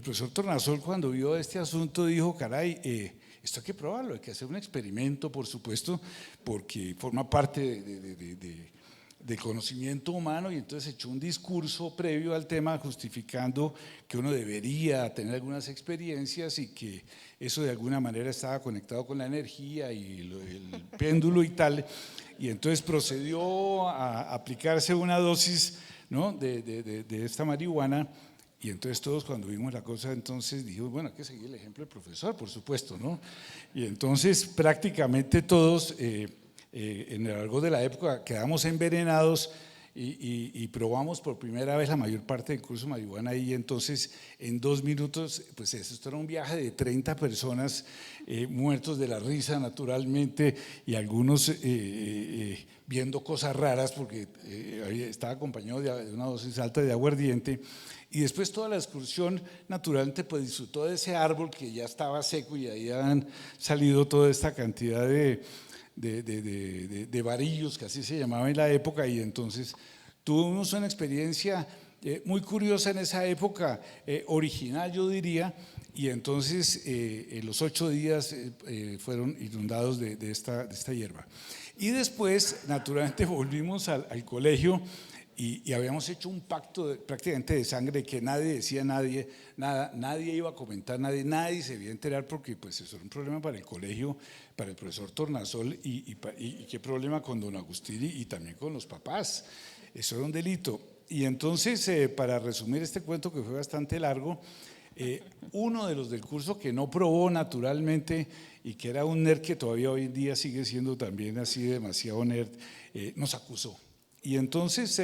profesor Tornasol, cuando vio este asunto, dijo: caray, esto hay que probarlo, hay que hacer un experimento, por supuesto, porque forma parte del conocimiento humano. Y entonces echó un discurso previo al tema justificando que uno debería tener algunas experiencias y que eso de alguna manera estaba conectado con la energía y el péndulo y tal. Y entonces procedió a aplicarse una dosis, ¿no?, de esta marihuana. Y entonces todos, cuando vimos la cosa, entonces dijimos: bueno, hay que seguir el ejemplo del profesor, por supuesto, ¿no? Y entonces prácticamente todos en el largo de la época quedamos envenenados y probamos por primera vez la mayor parte del curso de marihuana. Y entonces en 2 minutos, pues esto era un viaje de 30 personas muertos de la risa, naturalmente, y algunos viendo cosas raras porque estaba acompañado de una dosis alta de aguardiente. Y después toda la excursión, naturalmente, pues disfrutó de ese árbol que ya estaba seco y ahí han salido toda esta cantidad de varillos, que así se llamaba en la época. Y entonces tuvimos una experiencia muy curiosa en esa época, original yo diría. Y entonces los 8 días fueron inundados de esta hierba. Y después, naturalmente, volvimos al colegio. Y habíamos hecho un pacto prácticamente de sangre, que nadie decía nada, nadie iba a comentar, nadie se iba a enterar, porque pues eso era un problema para el colegio, para el profesor Tornasol y qué problema con don Agustín y también con los papás. Eso era un delito. Y entonces, para resumir este cuento, que fue bastante largo, uno de los del curso que no probó, naturalmente, y que era un nerd que todavía hoy en día sigue siendo también así demasiado nerd, nos acusó. Y entonces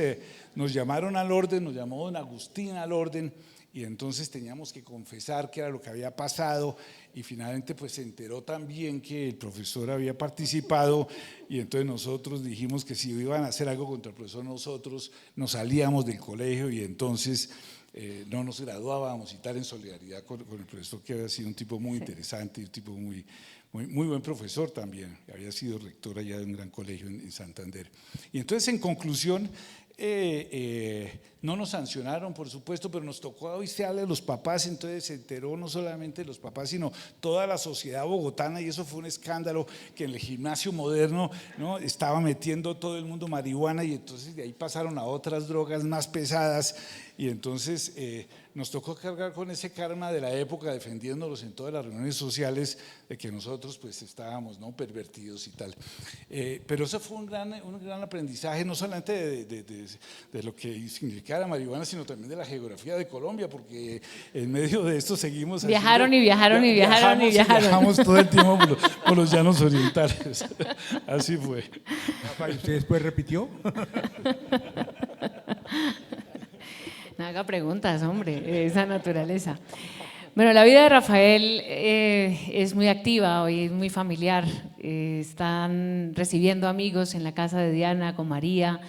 nos llamaron al orden, nos llamó don Agustín al orden, y entonces teníamos que confesar qué era lo que había pasado. Y finalmente pues se enteró también que el profesor había participado, y entonces nosotros dijimos que si iban a hacer algo contra el profesor, nosotros nos salíamos del colegio y entonces no nos graduábamos y tal, en solidaridad con el profesor, que había sido un tipo muy interesante y un tipo muy buen profesor también, había sido rector allá de un gran colegio en Santander. Y entonces, en conclusión, no nos sancionaron, por supuesto, pero nos tocó avisarle a los papás. Entonces se enteró no solamente los papás, sino toda la sociedad bogotana, y eso fue un escándalo, que en el gimnasio moderno, ¿no?, estaba metiendo todo el mundo marihuana, y entonces de ahí pasaron a otras drogas más pesadas. Y entonces nos tocó cargar con ese karma de la época, defendiéndolos en todas las reuniones sociales de que nosotros pues estábamos, ¿no?, pervertidos y tal. Pero eso fue un gran aprendizaje, no solamente de lo que significaba la marihuana, sino también de la geografía de Colombia, porque en medio de esto seguimos viajaron y viajamos todo el tiempo por los llanos orientales. Así fue. ¿Y usted después repitió? No haga preguntas, hombre, esa naturaleza. Bueno, la vida de Rafael es muy activa, hoy es muy familiar. Están recibiendo amigos en la casa de Diana, con María,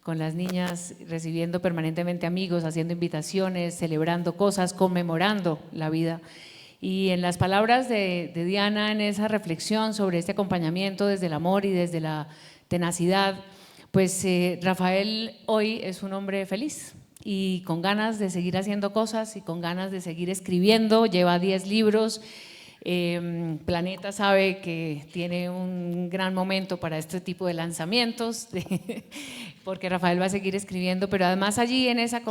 con las niñas, recibiendo permanentemente amigos, haciendo invitaciones, celebrando cosas, conmemorando la vida. Y en las palabras de Diana, en esa reflexión sobre este acompañamiento desde el amor y desde la tenacidad, pues Rafael hoy es un hombre feliz y con ganas de seguir haciendo cosas y con ganas de seguir escribiendo. Lleva 10 libros. Planeta sabe que tiene un gran momento para este tipo de lanzamientos, porque Rafael va a seguir escribiendo, pero además allí en ese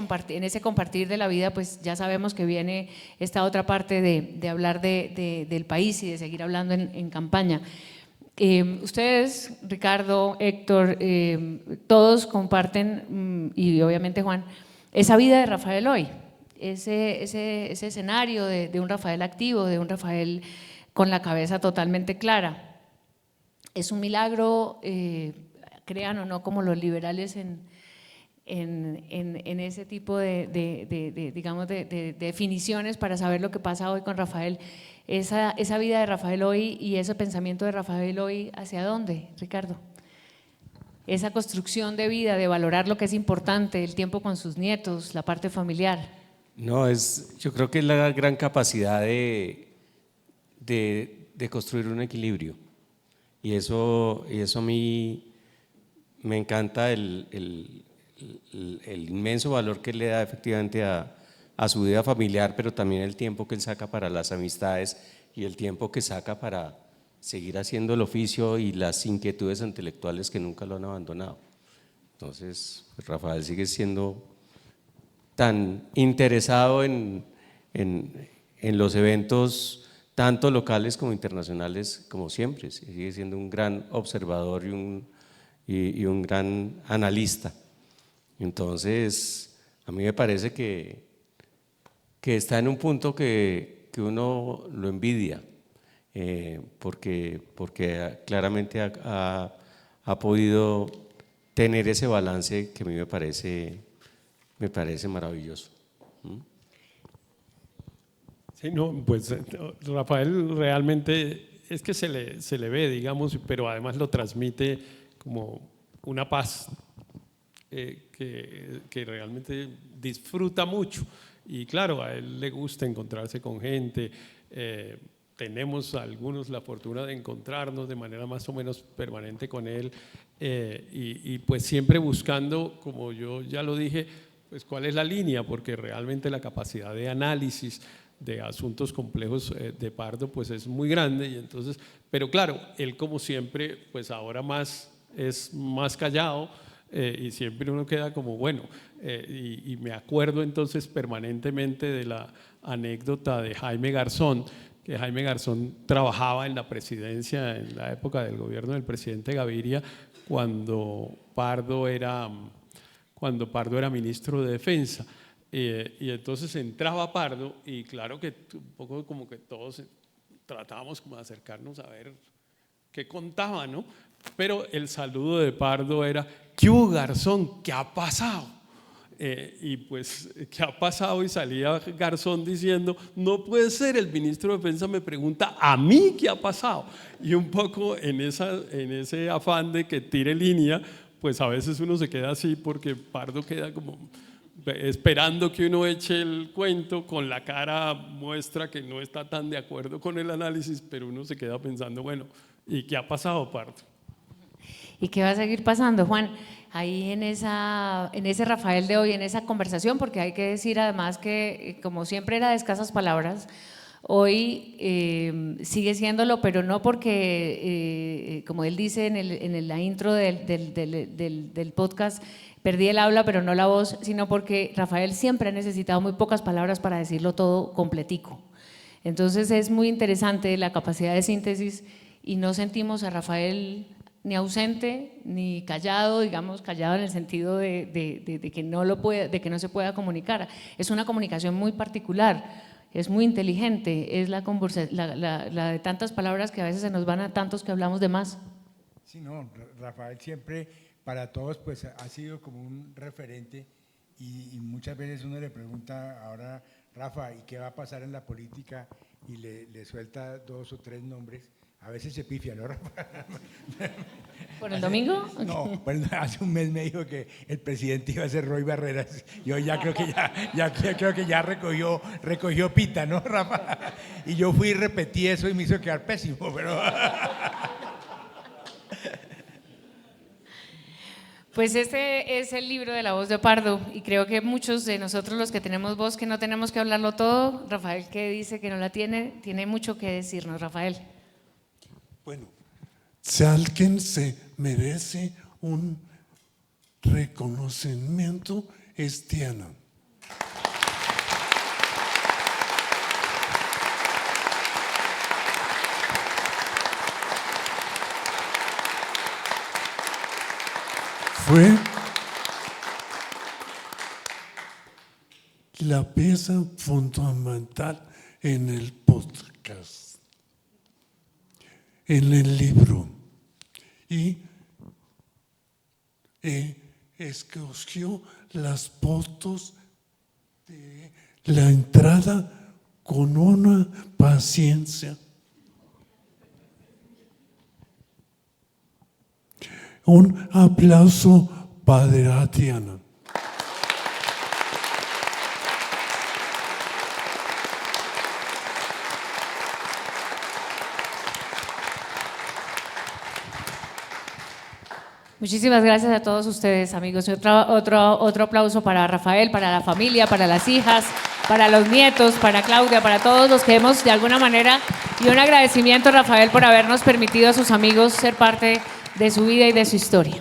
compartir de la vida, pues ya sabemos que viene esta otra parte de hablar del país y de seguir hablando en campaña. Ustedes, Ricardo, Héctor, todos comparten, y obviamente Juan, esa vida de Rafael hoy. ese escenario de un Rafael activo, de un Rafael con la cabeza totalmente clara. Es un milagro, crean o no, como los liberales en ese tipo digamos, de definiciones para saber lo que pasa hoy con Rafael. Esa vida de Rafael hoy y ese pensamiento de Rafael hoy, ¿hacia dónde, Ricardo? Esa construcción de vida, de valorar lo que es importante, el tiempo con sus nietos, la parte familiar. No, yo creo que es la gran capacidad de construir un equilibrio. Y eso a mí me encanta el inmenso valor que le da efectivamente a su vida familiar, pero también el tiempo que él saca para las amistades y el tiempo que saca para seguir haciendo el oficio y las inquietudes intelectuales que nunca lo han abandonado. Entonces, pues Rafael sigue siendo tan interesado en los eventos tanto locales como internacionales como siempre. Sigue siendo un gran observador y un gran analista. Entonces, a mí me parece que está en un punto que uno lo envidia, porque claramente ha podido tener ese balance que a mí me parece maravilloso. Sí, no, pues Rafael realmente es que se le ve, digamos, pero además lo transmite como una paz que realmente disfruta mucho. Y claro, a él le gusta encontrarse con gente. Tenemos algunos la fortuna de encontrarnos de manera más o menos permanente con él, y pues siempre buscando, como yo ya lo dije, pues cuál es la línea, porque realmente la capacidad de análisis de asuntos complejos de Pardo pues es muy grande. Y entonces, pero claro, él como siempre pues ahora es más callado, y siempre uno queda como bueno, y me acuerdo entonces permanentemente de la anécdota de Jaime Garzón, que Jaime Garzón trabajaba en la presidencia en la época del gobierno del presidente Gaviria, cuando Pardo era ministro de Defensa. Y entonces entraba Pardo y claro que un poco como que todos tratábamos como de acercarnos a ver qué contaba, ¿no? Pero el saludo de Pardo era: ¿qué hubo, Garzón? ¿Qué ha pasado? Y pues, ¿qué ha pasado? Y salía Garzón diciendo: no puede ser, el ministro de Defensa me pregunta a mí qué ha pasado. Y un poco en ese afán de que tire línea, pues a veces uno se queda así porque Pardo queda como esperando que uno eche el cuento, con la cara muestra que no está tan de acuerdo con el análisis, pero uno se queda pensando, bueno, ¿y qué ha pasado, Pardo? ¿Y qué va a seguir pasando, Juan? Ahí en ese Rafael de hoy, en esa conversación, porque hay que decir además que, como siempre era de escasas palabras, hoy sigue siéndolo, pero no porque, como él dice en la intro del podcast, perdí el habla pero no la voz, sino porque Rafael siempre ha necesitado muy pocas palabras para decirlo todo completico. Entonces es muy interesante la capacidad de síntesis y no sentimos a Rafael ni ausente ni callado, digamos callado en el sentido de que no se pueda comunicar. Es una comunicación muy particular, es muy inteligente, es la de tantas palabras que a veces se nos van a tantos que hablamos de más. Sí, no, Rafael siempre para todos pues ha sido como un referente, y muchas veces uno le pregunta ahora, Rafa, ¿y qué va a pasar en la política? Y le suelta 2 o 3 nombres. A veces se pifia, ¿no, Rafa? ¿Por el domingo? No, bueno, hace un mes me dijo que el presidente iba a ser Roy Barreras. Yo ya creo que ya recogió pita, ¿no, Rafa? Y yo fui y repetí eso y me hizo quedar pésimo, pero… Pues este es el libro de La Voz de Pardo, y creo que muchos de nosotros los que tenemos voz, que no tenemos que hablarlo todo, Rafael que dice que no la tiene mucho que decirnos. Rafael. Bueno, si alguien se merece un reconocimiento es Diana. Fue la pieza fundamental en el podcast, en el libro. Y escogió las fotos de la entrada con una paciencia. Un aplauso para Diana. Muchísimas gracias a todos ustedes, amigos. Y otro aplauso para Rafael, para la familia, para las hijas, para los nietos, para Claudia, para todos los que hemos de alguna manera, y un agradecimiento a Rafael por habernos permitido a sus amigos ser parte de su vida y de su historia.